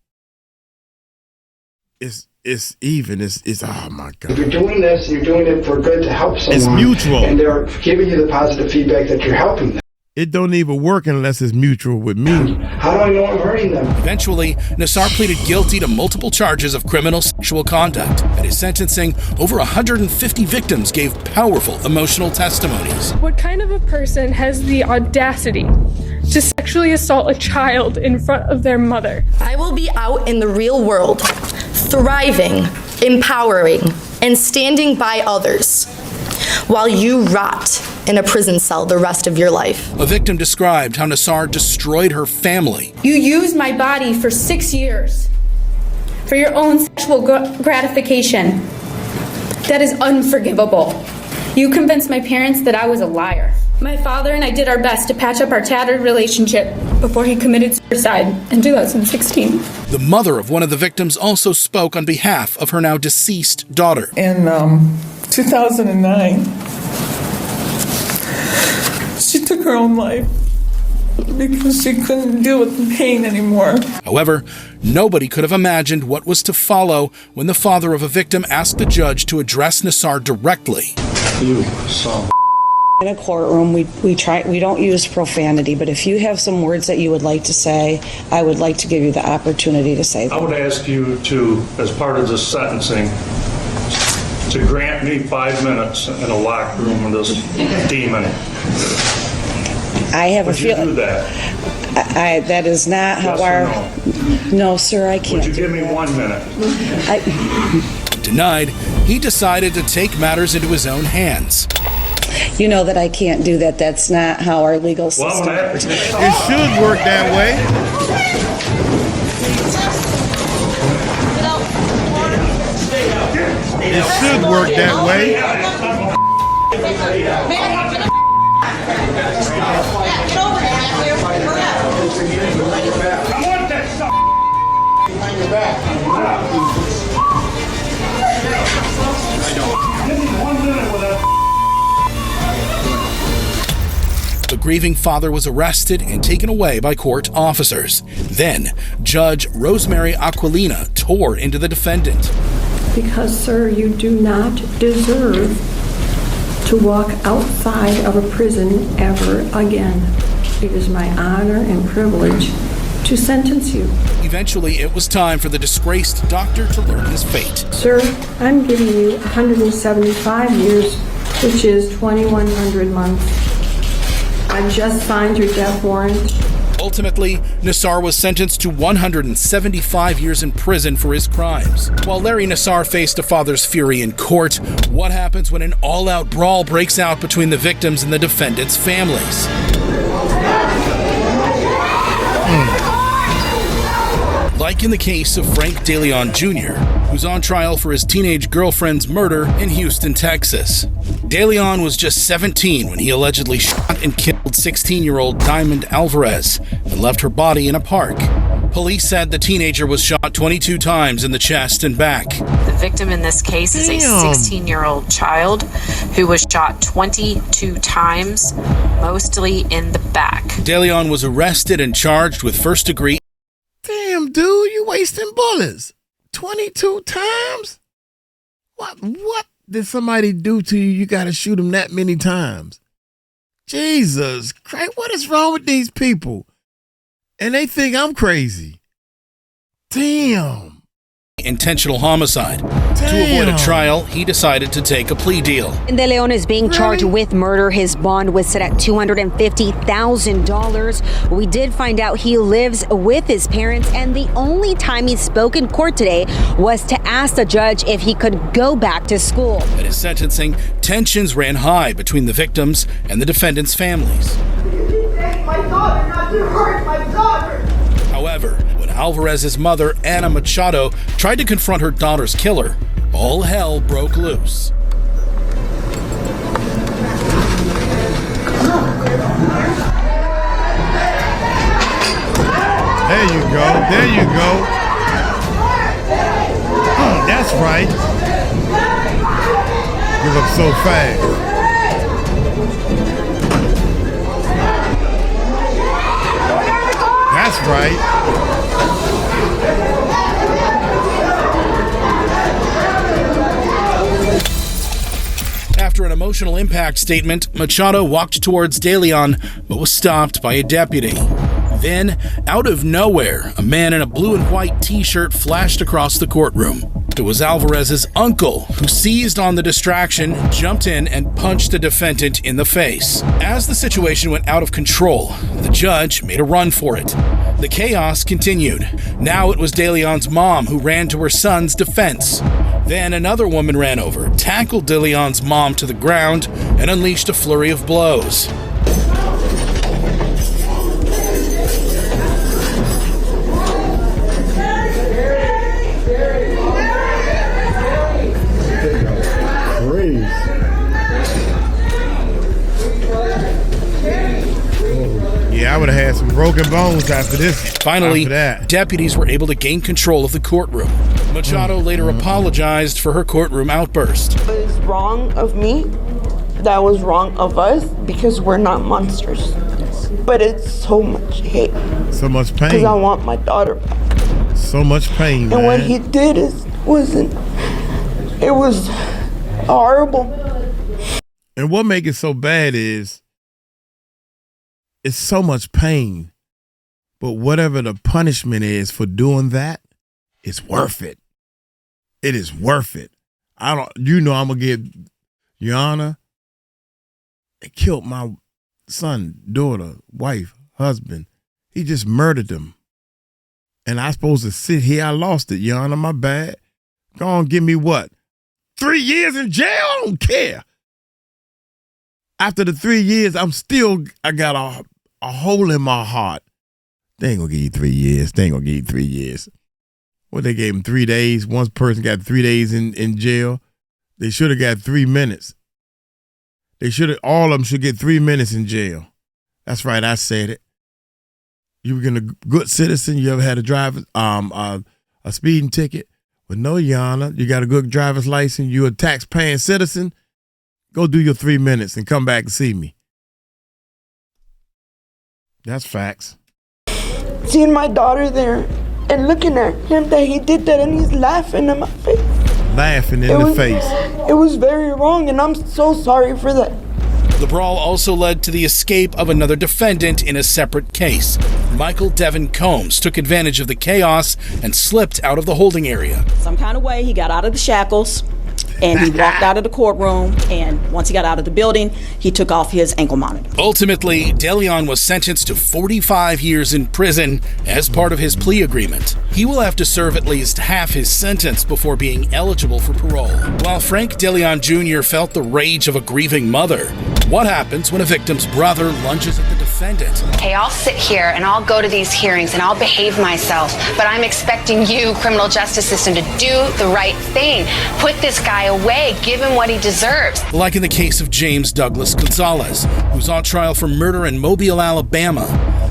It's even. It's oh my God. If you're doing this, you're doing it for good to help someone. It's mutual. And they're giving you the positive feedback that you're helping them. It don't even work unless it's mutual with me. How do I know I'm hurting them? Eventually, Nassar pleaded guilty to multiple charges of criminal sexual conduct. At his sentencing, over 150 victims gave powerful emotional testimonies. What kind of a person has the audacity to sexually assault a child in front of their mother? I will be out in the real world, thriving, empowering, and standing by others, while you rot in a prison cell the rest of your life. A victim described how Nassar destroyed her family. You used my body for 6 years for your own sexual gratification. That is unforgivable. You convinced my parents that I was a liar. My father and I did our best to patch up our tattered relationship before he committed suicide in 2016. The mother of one of the victims also spoke on behalf of her now deceased daughter. In 2009, she took her own life because she couldn't deal with the pain anymore. However, nobody could have imagined what was to follow when the father of a victim asked the judge to address Nassar directly. You saw. In a courtroom, we don't use profanity, but if you have some words that you would like to say, I would like to give you the opportunity to say them. I would ask you to, as part of the sentencing, to grant me 5 minutes in a locked room with this demon. I have would a feeling. Would you do that? That is not how our. No, sir, I can't. Would you give me 1 minute? Denied, he decided to take matters into his own hands. You know that I can't do that. That's not how our legal system works. It should work that way. It should work that way. I want that stuff behind your back. Give me 1 minute with that. The grieving father was arrested and taken away by court officers. Then, Judge Rosemary Aquilina tore into the defendant. Because, sir, you do not deserve to walk outside of a prison ever again. It is my honor and privilege to sentence you. Eventually, it was time for the disgraced doctor to learn his fate. Sir, I'm giving you 175 years, which is 2,100 months. I've just signed your death warrant. Ultimately, Nassar was sentenced to 175 years in prison for his crimes. While Larry Nassar faced a father's fury in court, what happens when an all-out brawl breaks out between the victims and the defendants' families? Like in the case of Frank DeLeon Jr., who's on trial for his teenage girlfriend's murder in Houston, Texas. DeLeon was just 17 when he allegedly shot and killed 16-year-old Diamond Alvarez and left her body in a park. Police said the teenager was shot 22 times in the chest and back. The victim in this case is a 16-year-old child who was shot 22 times, mostly in the back. DeLeon was arrested and charged with first-degree. Damn, dude, you wasting bullets. 22 times? What did somebody do to you? You got to shoot them that many times. Jesus Christ, what is wrong with these people? And they think I'm crazy. Damn. Intentional homicide. To avoid a trial, he decided to take a plea deal. De Leon is being charged with murder. His bond was set at $250,000. We did find out he lives with his parents, and the only time he spoke in court today was to ask the judge if he could go back to school. At his sentencing, tensions ran high between the victims and the defendants' families. My daughter, not to hurt my daughter. However, when Alvarez's mother, Ana Machado, tried to confront her daughter's killer, all hell broke loose. There you go. There you go. That's right. Give up so fast. That's right. After an emotional impact statement, Machado walked towards DeLeon, but was stopped by a deputy. Then, out of nowhere, a man in a blue and white t-shirt flashed across the courtroom. It was Alvarez's uncle, who seized on the distraction, jumped in, and punched the defendant in the face. As the situation went out of control, the judge made a run for it. The chaos continued. Now it was DeLeon's mom who ran to her son's defense. Then another woman ran over, tackled DeLeon's mom to the ground, and unleashed a flurry of blows. Yeah, I would have had some broken bones after this. Finally, deputies were able to gain control of the courtroom. Machado later apologized for her courtroom outburst. It was wrong of me. That was wrong of us because we're not monsters. But it's so much hate. So much pain. Because I want my daughter back. So much pain, man. And what he did it was horrible. And what makes it so bad is it's so much pain, but whatever the punishment is for doing that, it's worth it. It is worth it. I'm gonna get Yana. It killed my son, daughter, wife, husband. He just murdered them. And I supposed to sit here. I lost it, Yana. My bad. Go on, give me what? 3 years in jail? I don't care. After the 3 years, I got a hole in my heart. They ain't gonna give you 3 years. They ain't gonna give you 3 years. Well, they gave him 3 days. One person got 3 days in jail. They should have got 3 minutes. All of them should get 3 minutes in jail. That's right, I said it. You were a good citizen. You ever had a speeding ticket? Well, no, Yana. You got a good driver's license. You a tax-paying citizen. Go do your 3 minutes and come back and see me. That's facts. Seeing my daughter there and looking at him that he did that and he's laughing in my face. Laughing in the face. It was very wrong and I'm so sorry for that. The brawl also led to the escape of another defendant in a separate case. Michael Devin Combs took advantage of the chaos and slipped out of the holding area. Some kind of way he got out of the shackles and he walked out of the courtroom, and once he got out of the building, he took off his ankle monitor. Ultimately, DeLeon was sentenced to 45 years in prison as part of his plea agreement. He will have to serve at least half his sentence before being eligible for parole. While Frank DeLeon Jr. felt the rage of a grieving mother, what happens when a victim's brother lunges at the defendant? Hey, I'll sit here and I'll go to these hearings and I'll behave myself, but I'm expecting you, criminal justice system, to do the right thing. Put this guy away. Give him what he deserves. Like in the case of James Douglas Gonzalez, who's on trial for murder in Mobile, Alabama.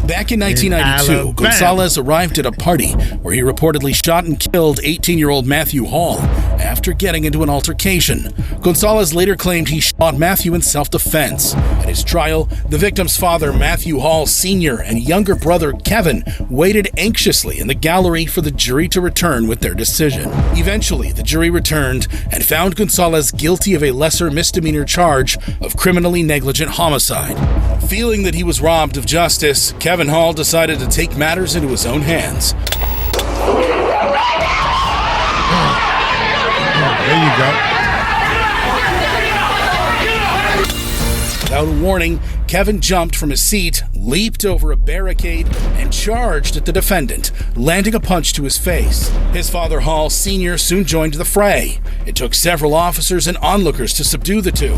Back in 1992, Gonzalez arrived at a party where he reportedly shot and killed 18-year-old Matthew Hall after getting into an altercation. Gonzalez later claimed he shot Matthew in self-defense. At his trial, the victim's father, Matthew Hall Sr., and younger brother, Kevin, waited anxiously in the gallery for the jury to return with their decision. Eventually, the jury returned and found Gonzalez guilty of a lesser misdemeanor charge of criminally negligent homicide. Feeling that he was robbed of justice, Kevin Hall decided to take matters into his own hands. There you go. Without a warning, Kevin jumped from his seat, leaped over a barricade, and charged at the defendant, landing a punch to his face. His father, Hall Sr., soon joined the fray. It took several officers and onlookers to subdue the two.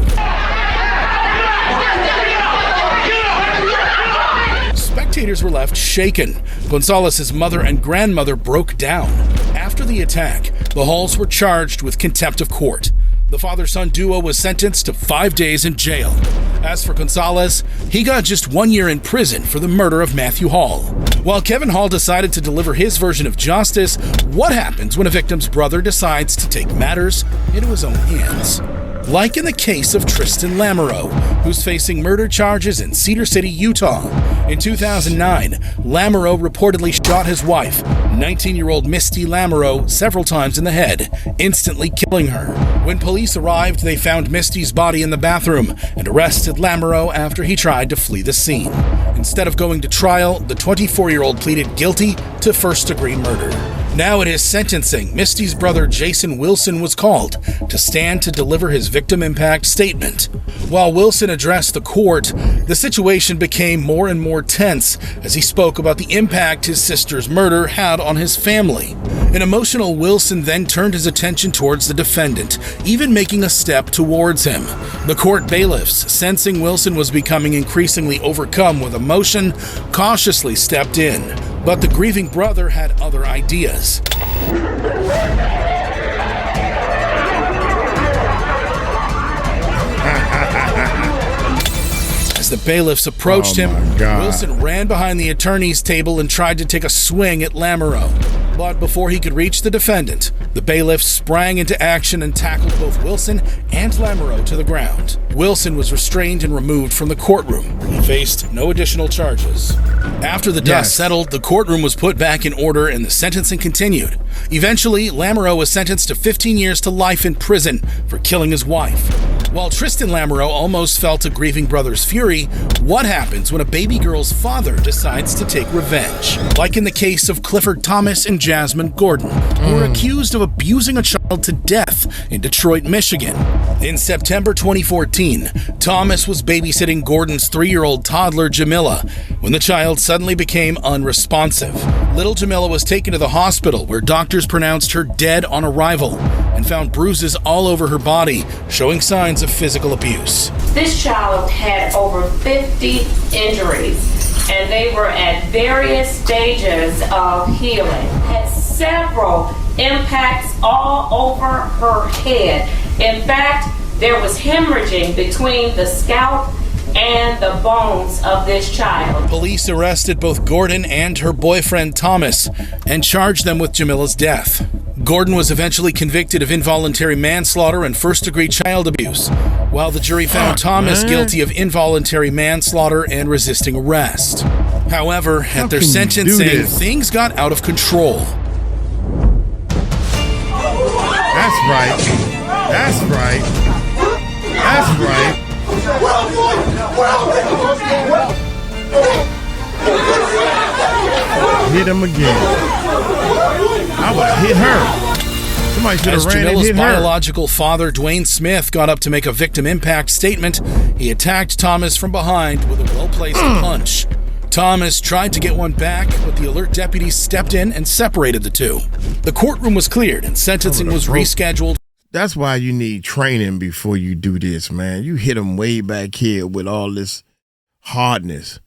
Spectators were left shaken. Gonzalez's mother and grandmother broke down. After the attack, the Halls were charged with contempt of court. The father-son duo was sentenced to 5 days in jail. As for Gonzalez, he got just 1 year in prison for the murder of Matthew Hall. While Kevin Hall decided to deliver his version of justice, what happens when a victim's brother decides to take matters into his own hands? Like in the case of Tristan Lamoreaux, who's facing murder charges in Cedar City, Utah. In 2009, Lamoreaux reportedly shot his wife, 19-year-old Misty Lamoreaux, several times in the head, instantly killing her. When police arrived, they found Misty's body in the bathroom and arrested Lamoreaux after he tried to flee the scene. Instead of going to trial, the 24-year-old pleaded guilty to first-degree murder. Now at his sentencing, Misty's brother Jason Wilson was called to stand to deliver his victim impact statement. While Wilson addressed the court, the situation became more and more tense as he spoke about the impact his sister's murder had on his family. An emotional Wilson then turned his attention towards the defendant, even making a step towards him. The court bailiffs, sensing Wilson was becoming increasingly overcome with emotion, cautiously stepped in. But the grieving brother had other ideas. As the bailiffs approached him, Wilson ran behind the attorney's table and tried to take a swing at Lamoreaux. But before he could reach the defendant, the bailiff sprang into action and tackled both Wilson and Lamoreaux to the ground. Wilson was restrained and removed from the courtroom. He faced no additional charges. After the dust settled, the courtroom was put back in order and the sentencing continued. Eventually, Lamoreaux was sentenced to 15 years to life in prison for killing his wife. While Tristan Lamoreaux almost felt a grieving brother's fury, what happens when a baby girl's father decides to take revenge? Like in the case of Clifford Thomas and Jasmine Gordon, who were accused of abusing a child to death in Detroit, Michigan. In September 2014, Thomas was babysitting Gordon's 3-year-old toddler, Jamila, when the child suddenly became unresponsive. Little Jamila was taken to the hospital, where doctors pronounced her dead on arrival and found bruises all over her body, showing signs of physical abuse. This child had over 50 injuries, and they were at various stages of healing. Had several impacts all over her head. In fact, there was hemorrhaging between the scalp and the bones of this child. Police arrested both Gordon and her boyfriend Thomas and charged them with Jamila's death. Gordon was eventually convicted of involuntary manslaughter and first-degree child abuse, while the jury found Thomas guilty of involuntary manslaughter and resisting arrest. However, at their sentencing, things got out of control. That's right. That's right. That's right. Hit him again. I would have hit her. Somebody should As have ran and Jamila's hit her. biological father, Dwayne Smith, got up to make a victim impact statement, he attacked Thomas from behind with a well-placed punch. Thomas tried to get one back, but the alert deputies stepped in and separated the two. The courtroom was cleared and sentencing was rescheduled. That's why you need training before you do this, man. You hit him way back here with all this hardness.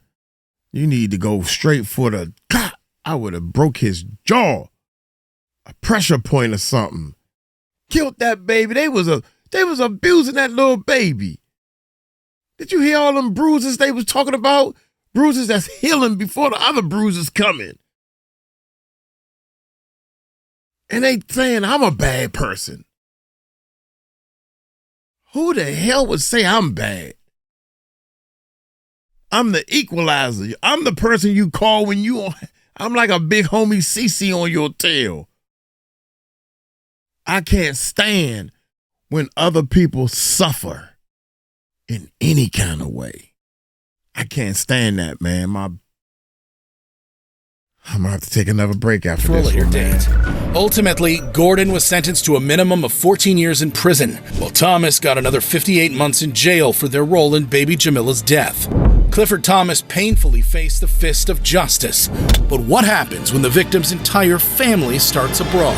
You need to go straight for the... God, I would have broke his jaw. A pressure point or something. Killed that baby. They was abusing that little baby. Did you hear all them bruises they was talking about? Bruises that's healing before the other bruises coming. And they saying I'm a bad person. Who the hell would say I'm bad? I'm the equalizer. I'm the person you call when I'm like a big homie CC on your tail. I can't stand when other people suffer in any kind of way. I can't stand that, man. I'm going to have to take another break after this one, man. Ultimately, Gordon was sentenced to a minimum of 14 years in prison, while Thomas got another 58 months in jail for their role in baby Jamila's death. Clifford Thomas painfully faced the fist of justice. But what happens when the victim's entire family starts a brawl?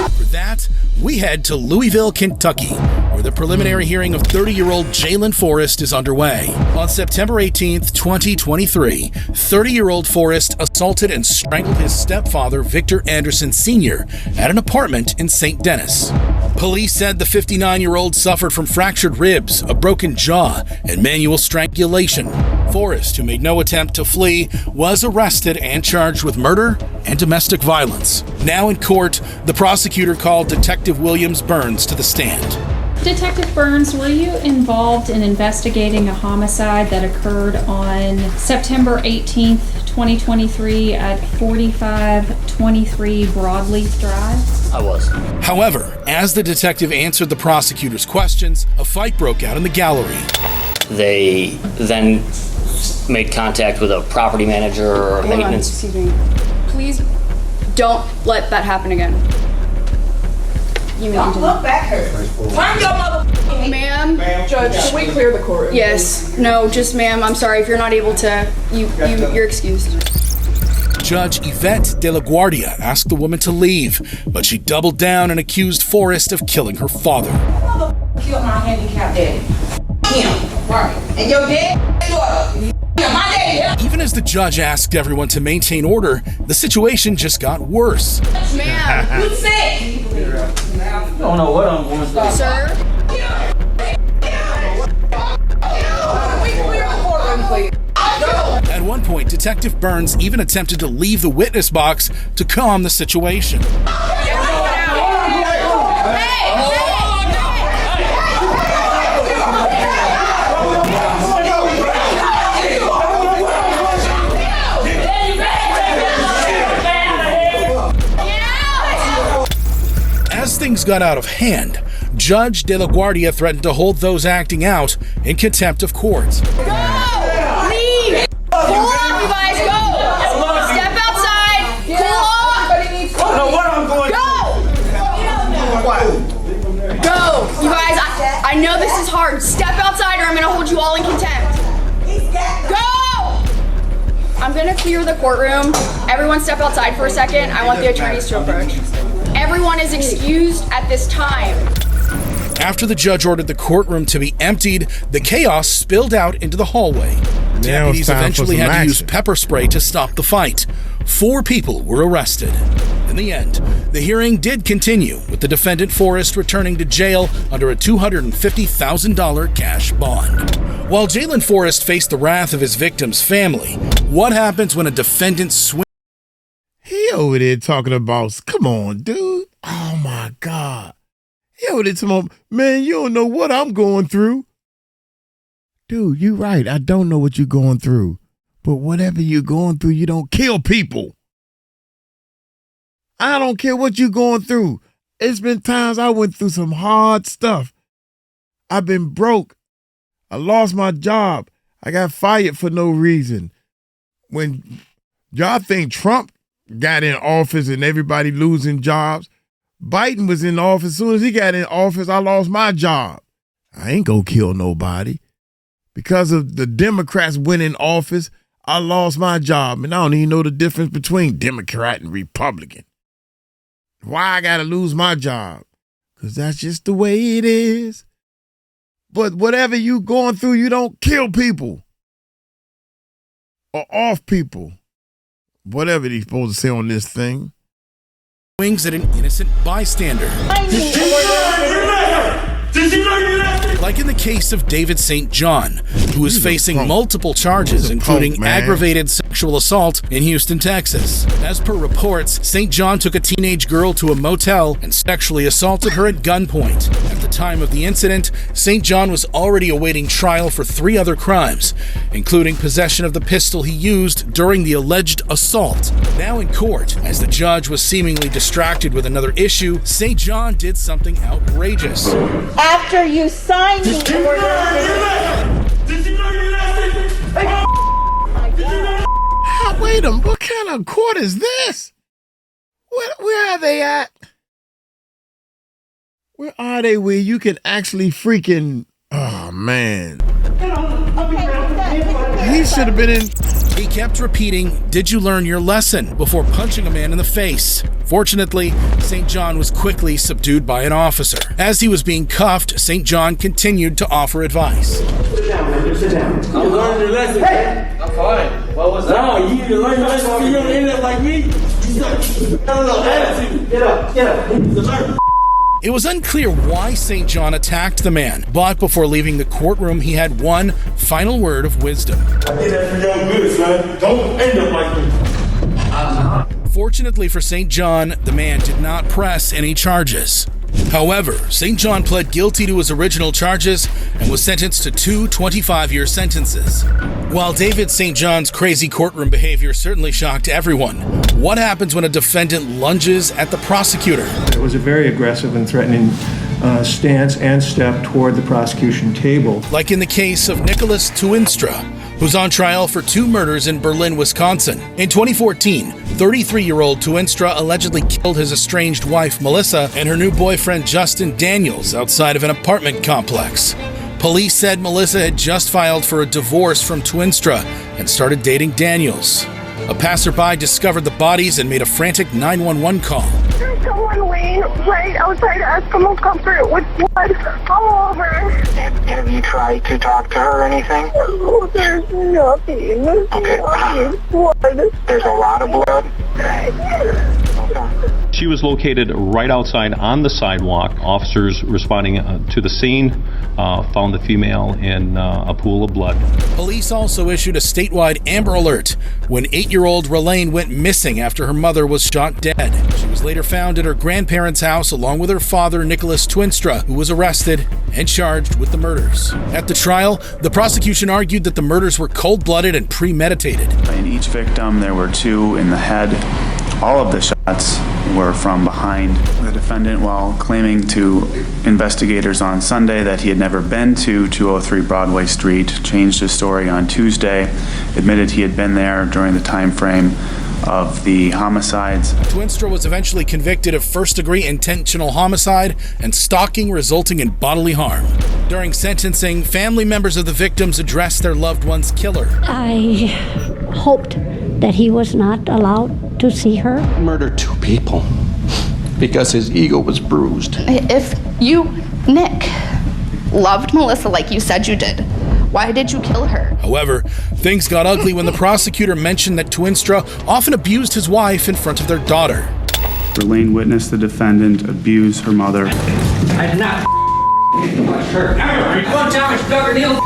For that, we head to Louisville, Kentucky, where the preliminary hearing of 30-year-old Jayen Forest is underway. On September 18th, 2023, 30-year-old Forest assaulted and strangled his stepfather, Victor Anderson Sr., at an apartment in St. Denis. Police said the 59-year-old suffered from fractured ribs, a broken jaw, and manual strangulation. Forest, who made no attempt to flee, was arrested and charged with murder and domestic violence. Now in court, the prosecutor called Detective Williams Burns to the stand. Detective Burns, were you involved in investigating a homicide that occurred on September 18th, 2023 at 4523 Broadleaf Drive? I was. However, as the detective answered the prosecutor's questions, a fight broke out in the gallery. They then made contact with a property manager or a maintenance. Excuse me. Please don't let that happen again. Don't look back here. Turn your mother. Ma'am. Judge, can we clear the courtroom? Yes. No, just ma'am. I'm sorry if you're not able to. You're excused. Judge Yvette De La Guardia asked the woman to leave, but she doubled down and accused Forrest of killing her father. Killed my handicapped daddy. Him. Right. And your dad? Daughter. My daddy. Even as the judge asked everyone to maintain order, the situation just got worse. Ma'am, you sick? I don't know what I'm going to do. Sir? At one point, Detective Burns even attempted to leave the witness box to calm the situation. As things got out of hand, Judge De La Guardia threatened to hold those acting out in contempt of court. Go! Leave! Cool off, you guys, go! Step outside! Cool off! I don't know what I'm going to do. Go! You guys, I know this is hard. Step outside or I'm gonna hold you all in contempt. Go! I'm gonna clear the courtroom. Everyone step outside for a second. I want the attorneys to approach. Everyone is excused at this time. After the judge ordered the courtroom to be emptied, the chaos spilled out into the hallway. Deputies eventually had to use pepper spray to stop the fight. 4 people were arrested. In the end, the hearing did continue, with the defendant Forrest returning to jail under a $250,000 cash bond. While Jayen Forest faced the wrath of his victim's family, what happens when a defendant swings? He over there talking about, come on, dude. Oh, my God. He over there talking about, man, you don't know what I'm going through. Dude, you right. I don't know what you're going through. But whatever you're going through, you don't kill people. I don't care what you're going through. It's been times I went through some hard stuff. I've been broke. I lost my job. I got fired for no reason. When y'all think Trump got in office and everybody losing jobs. Biden was in office. As soon as he got in office, I lost my job. I ain't gonna kill nobody. Because of the Democrats winning office, I lost my job. And I don't even know the difference between Democrat and Republican. Why I gotta lose my job? Because that's just the way it is. But whatever you going through, you don't kill people. Or off people. Whatever they're supposed to say on this thing. Swings at an innocent bystander. Like in the case of David St. John, who is facing multiple charges, including aggravated sexual assault in Houston, Texas. As per reports, St. John took a teenage girl to a motel and sexually assaulted her at gunpoint. At the time of the incident, St. John was already awaiting trial for 3 other crimes, including possession of the pistol he used during the alleged assault. Now in court, as the judge was seemingly distracted with another issue, St. John did something outrageous. After you sign the order. Wait a minute, what kind of court is this? Where are they at? Where are they where you can actually freaking, oh man. He should have been in. He kept repeating, "Did you learn your lesson?" before punching a man in the face. Fortunately, St. John was quickly subdued by an officer. As he was being cuffed, St. John continued to offer advice. Sit down, man. Sit down. You learned your lesson. Hey! I'm fine. What was that? No, you need to learn your lesson so you don't end up like me. You got a little attitude. Get up. Get up. It was unclear why St. John attacked the man, but before leaving the courtroom, he had one final word of wisdom. I did that for your good, son. Don't end up like me. Fortunately for St. John, the man did not press any charges. However, St. John pled guilty to his original charges and was sentenced to 2 25-year sentences. While David St. John's crazy courtroom behavior certainly shocked everyone, what happens when a defendant lunges at the prosecutor? It was a very aggressive and threatening stance and step toward the prosecution table. Like in the case of Nicholas Tuinstra, who's on trial for 2 murders in Berlin, Wisconsin. In 2014, 33-year-old Tuinstra allegedly killed his estranged wife, Melissa, and her new boyfriend, Justin Daniels, outside of an apartment complex. Police said Melissa had just filed for a divorce from Tuinstra and started dating Daniels. A passerby discovered the bodies and made a frantic 911 call. There's someone laying right outside Eskimo Comfort with blood all over. Have you tried to talk to her or anything? Oh, there's nothing. Okay. Blood. There's a lot of blood? Okay. She was located right outside on the sidewalk. Officers responding to the scene found the female in a pool of blood. Police also issued a statewide Amber Alert when 8-year-old Relaine went missing after her mother was shot dead. She was later found at her grandparents' house along with her father, Nicholas Tuinstra, who was arrested and charged with the murders. At the trial, the prosecution argued that the murders were cold-blooded and premeditated. In each victim, there were 2 in the head. All of the shots were from behind. The defendant, while claiming to investigators on Sunday that he had never been to 203 Broadway Street, changed his story on Tuesday, admitted he had been there during the time frame of the homicides. Tuinstra was eventually convicted of first-degree intentional homicide and stalking resulting in bodily harm. During sentencing, family members of the victims addressed their loved one's killer. I hoped that he was not allowed to see her. He murdered 2 people because his ego was bruised. If you, Nick, loved Melissa like you said you did, why did you kill her? However, things got ugly when the prosecutor mentioned that Tuinstra often abused his wife in front of their daughter. Relaine witnessed the defendant abuse her mother. I did not touch her. Never. One time she dug her nails.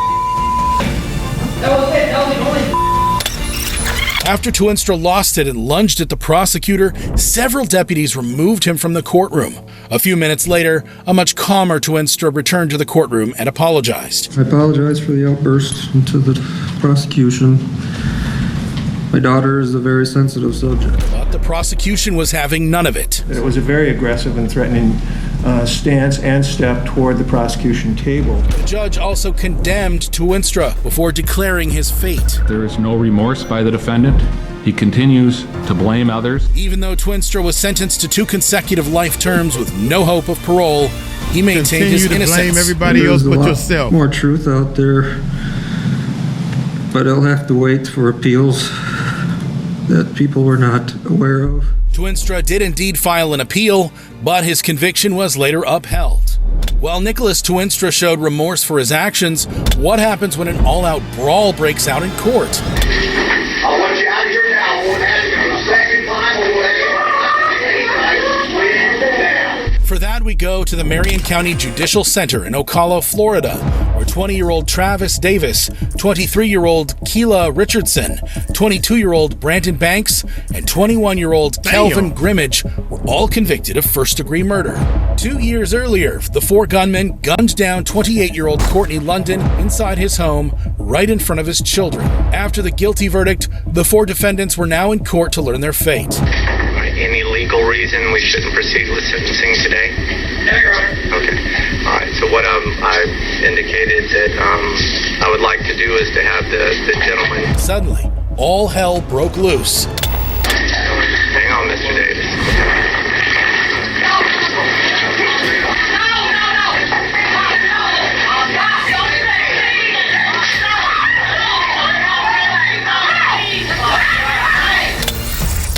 That was it. That was the only. After Tuinstra lost it and lunged at the prosecutor, several deputies removed him from the courtroom. A few minutes later, a much calmer Tuinstra returned to the courtroom and apologized. I apologize for the outburst to the prosecution. My daughter is a very sensitive subject. But the prosecution was having none of it. It was a very aggressive and threatening stance and step toward the prosecution table. The judge also condemned Tuinstra before declaring his fate. There is no remorse by the defendant. He continues to blame others. Even though Tuinstra was sentenced to 2 consecutive life terms with no hope of parole, he maintained his innocence. Blame everybody else but yourself. More truth out there, but I'll have to wait for appeals that people were not aware of. Tuinstra did indeed file an appeal, but his conviction was later upheld. While Nicholas Tuinstra showed remorse for his actions, what happens when an all-out brawl breaks out in court? I want you out of here now. I won't have you a second time. I won't have you. For that, we go to the Marion County Judicial Center in Ocala, Florida, where 20-year-old Travis Davis, 23-year-old 𝗗𝗢𝗡𝗞𝗦 Richardson, 22-year-old Brandon Banks, and 21-year-old Kelvin Grimmage were all convicted of first-degree murder. 2 years earlier, the 4 gunmen gunned down 28-year-old Courtney London inside his home, right in front of his children. After the guilty verdict, the 4 defendants were now in court to learn their fate. Any legal reason we shouldn't proceed with sentencing today? No, Your Honor. Okay. All right. So what I indicated that I would like to do is to have the gentleman. Suddenly, all hell broke loose. Hang on, Mr. Davis.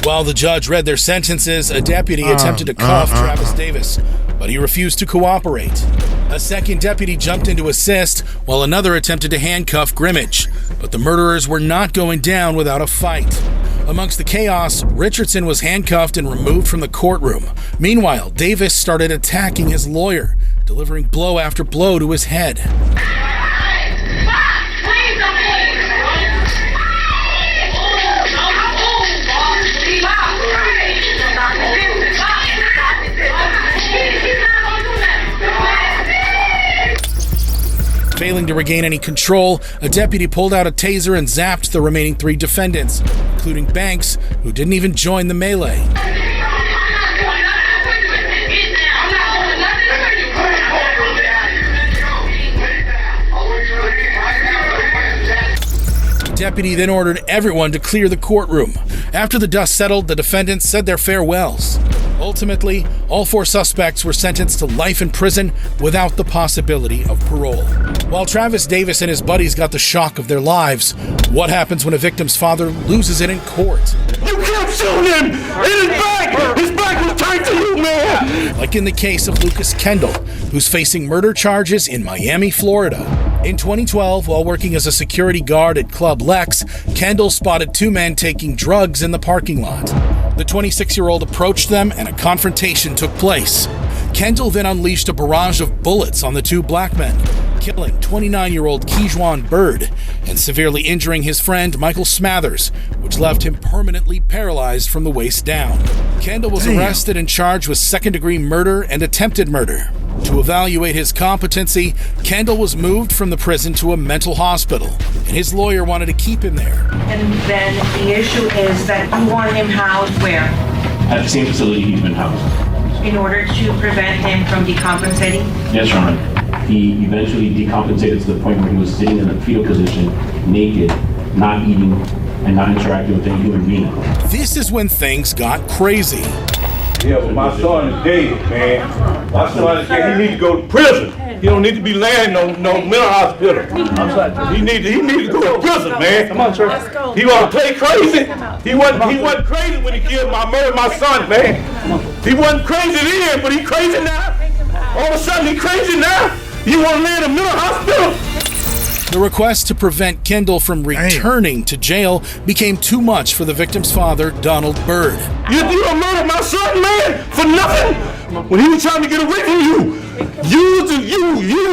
While the judge read their sentences, a deputy attempted to cuff Travis Davis, but he refused to cooperate. A second deputy jumped in to assist, while another attempted to handcuff Grimmage, but the murderers were not going down without a fight. Amongst the chaos, Richardson was handcuffed and removed from the courtroom. Meanwhile, Davis started attacking his lawyer, delivering blow after blow to his head. Failing to regain any control, a deputy pulled out a taser and zapped the remaining 3 defendants, including Banks, who didn't even join the melee. The deputy then ordered everyone to clear the courtroom. After the dust settled, the defendants said their farewells. Ultimately, all 4 suspects were sentenced to life in prison without the possibility of parole. While Travis Davis and his buddies got the shock of their lives, what happens when a victim's father loses it in court? You kept shooting him in his back! His back was turned to you, man! Like in the case of Lucas Kendall, who's facing murder charges in Miami, Florida. In 2012, while working as a security guard at Club Lex, Kendall spotted 2 men taking drugs in the parking lot. The 26-year-old approached them and a confrontation took place. Kendall then unleashed a barrage of bullets on the 2 black men, killing 29-year-old Deshawn Brown and severely injuring his friend Michael Smathers, which left him permanently paralyzed from the waist down. Kendall was arrested and charged with second-degree murder and attempted murder. To evaluate his competency, Kendall was moved from the prison to a mental hospital, and his lawyer wanted to keep him there. And then the issue is that you want him housed where? At the same facility he's been housed. In order to prevent him from decompensating? Yes, Your Honor. He eventually decompensated to the point where he was sitting in a fetal position, naked, not eating, and not interacting with any human being. This is when things got crazy. Yeah, but my son is dead, man. My son is dead. He needs to go to prison. He don't need to be laying no mental hospital. He need to go to prison, man. Come on, sir. He want to play crazy. He wasn't crazy when he murdered my son, man. He wasn't crazy then, but he crazy now. All of a sudden he crazy now. You want to lay in a mental hospital? The request to prevent Kendall from returning to jail became too much for the victim's father, Donald Byrd. You murdered my son, man, for nothing? When he was trying to get away from you. You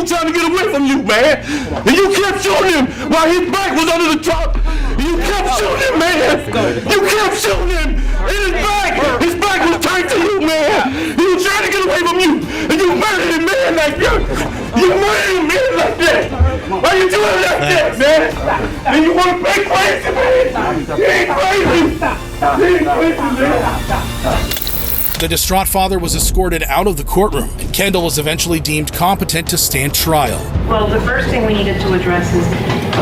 was trying to get away from you, man. And you kept shooting him while his back was under the truck. You kept shooting him, man. You kept shooting him in his back. His back was turned to you, man. He was trying to get away from you. And you murdered him, man, like that. You murdered him, man, like that. Why you doing it like that, man? And you want to play crazy, man? You ain't crazy. You ain't crazy, man. The distraught father was escorted out of the courtroom, and Kendall was eventually deemed competent to stand trial. Well, the first thing we needed to address is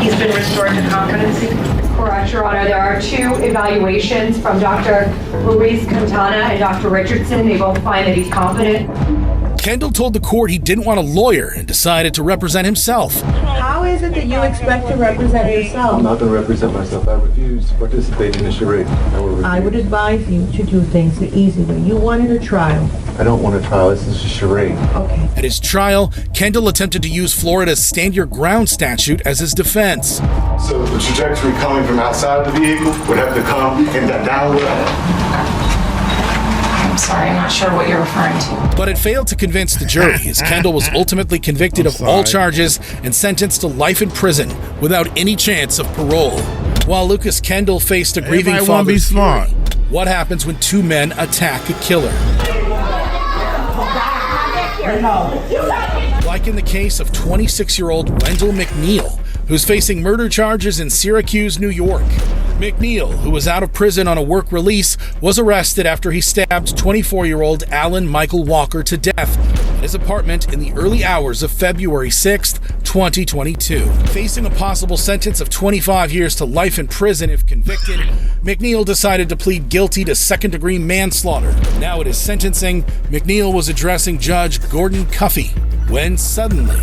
he's been restored to competency. Correct, Your Honor. There are 2 evaluations from Dr. Luis Quintana and Dr. Richardson. They both find that he's competent. Kendall told the court he didn't want a lawyer and decided to represent himself. How is it that you expect to represent yourself? I'm not going to represent myself. I refuse to participate in the charade. I would advise you to do things the easy way. You wanted a trial. I don't want a trial. This is a charade. Okay. At his trial, Kendall attempted to use Florida's Stand Your Ground statute as his defense. So the trajectory coming from outside of the vehicle would have to come in that downward. I'm sorry, I'm not sure what you're referring to. But it failed to convince the jury, as Kendall was ultimately convicted of all charges and sentenced to life in prison without any chance of parole. While Lucas Kendall faced a grieving father. Be smart. What happens when 2 men attack a killer? Like in the case of 26-year-old Wendell McNeil, who's facing murder charges in Syracuse, New York. McNeil, who was out of prison on a work release, was arrested after he stabbed 24-year-old Alan Michael Walker to death at his apartment in the early hours of February 6th, 2022. Facing a possible sentence of 25 years to life in prison if convicted, McNeil decided to plead guilty to second-degree manslaughter. Now at his sentencing, McNeil was addressing Judge Gordon Cuffey when suddenly...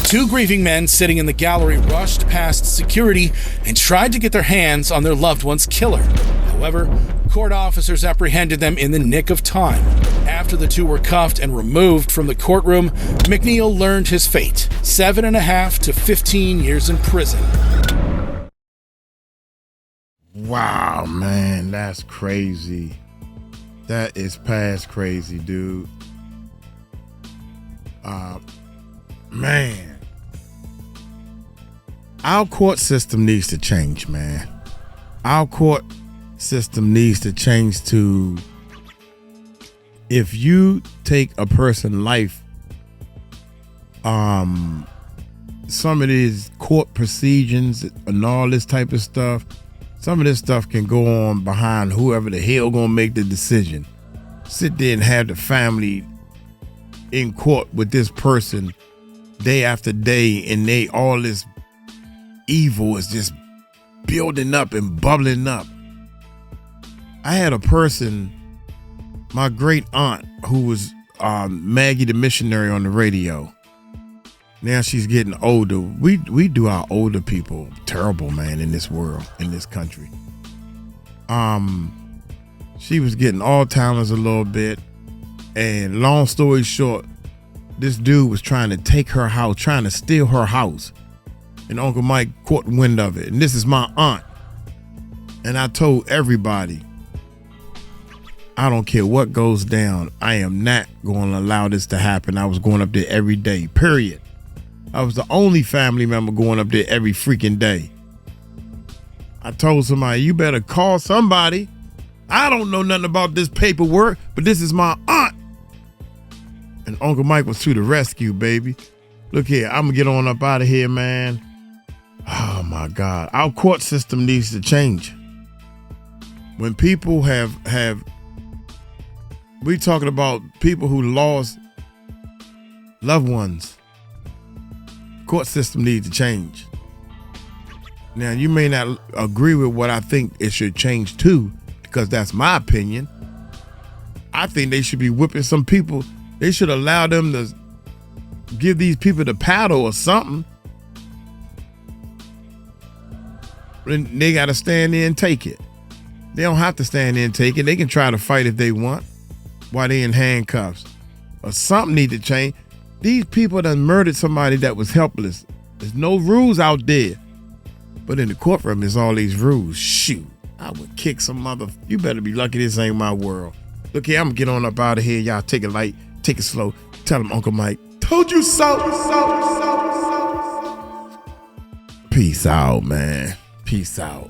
Two grieving men sitting in the gallery rushed past security and tried to get their hands on their loved one's killer. However, court officers apprehended them in the nick of time. After the 2 were cuffed and removed from the courtroom, McNeil learned his fate: 7.5 to 15 years in prison. Wow, man, that's crazy. That is past crazy, dude. Man. Our court system needs to change, man. Our court system needs to change to, if you take a person's life, some of these court proceedings and all this type of stuff, some of this stuff can go on behind whoever the hell gonna make the decision. Sit there and have the family in court with this person day after day, and they all this evil is just building up and bubbling up. I had a person, my great aunt, who was Maggie the missionary on the radio. Now she's getting older. We do our older people terrible, man, in this world, in this country. She was getting Alzheimer's a little bit, and long story short, this dude was trying to take her house, trying to steal her house. And Uncle Mike caught wind of it. And this is my aunt. And I told everybody, I don't care what goes down, I am not going to allow this to happen. I was going up there every day, period. I was the only family member going up there every freaking day. I told somebody, you better call somebody. I don't know nothing about this paperwork, but this is my aunt. And Uncle Mike was to the rescue, baby. Look here, I'm gonna get on up out of here, man. Oh my God, our court system needs to change. When people we talking about people who lost loved ones. Court system needs to change. Now, you may not agree with what I think it should change to, because that's my opinion. I think they should be whipping some people. They should allow them to give these people the paddle or something. And they got to stand there and take it. They don't have to stand there and take it. They can try to fight if they want while they in handcuffs. Or something need to change. These people done murdered somebody that was helpless. There's no rules out there. But in the courtroom, there's all these rules. Shoot, I would kick some mother. You better be lucky this ain't my world. Look here, I'm gonna get on up out of here. Y'all take it light, take it slow. Tell them Uncle Mike told you so. Peace out, man. Peace out.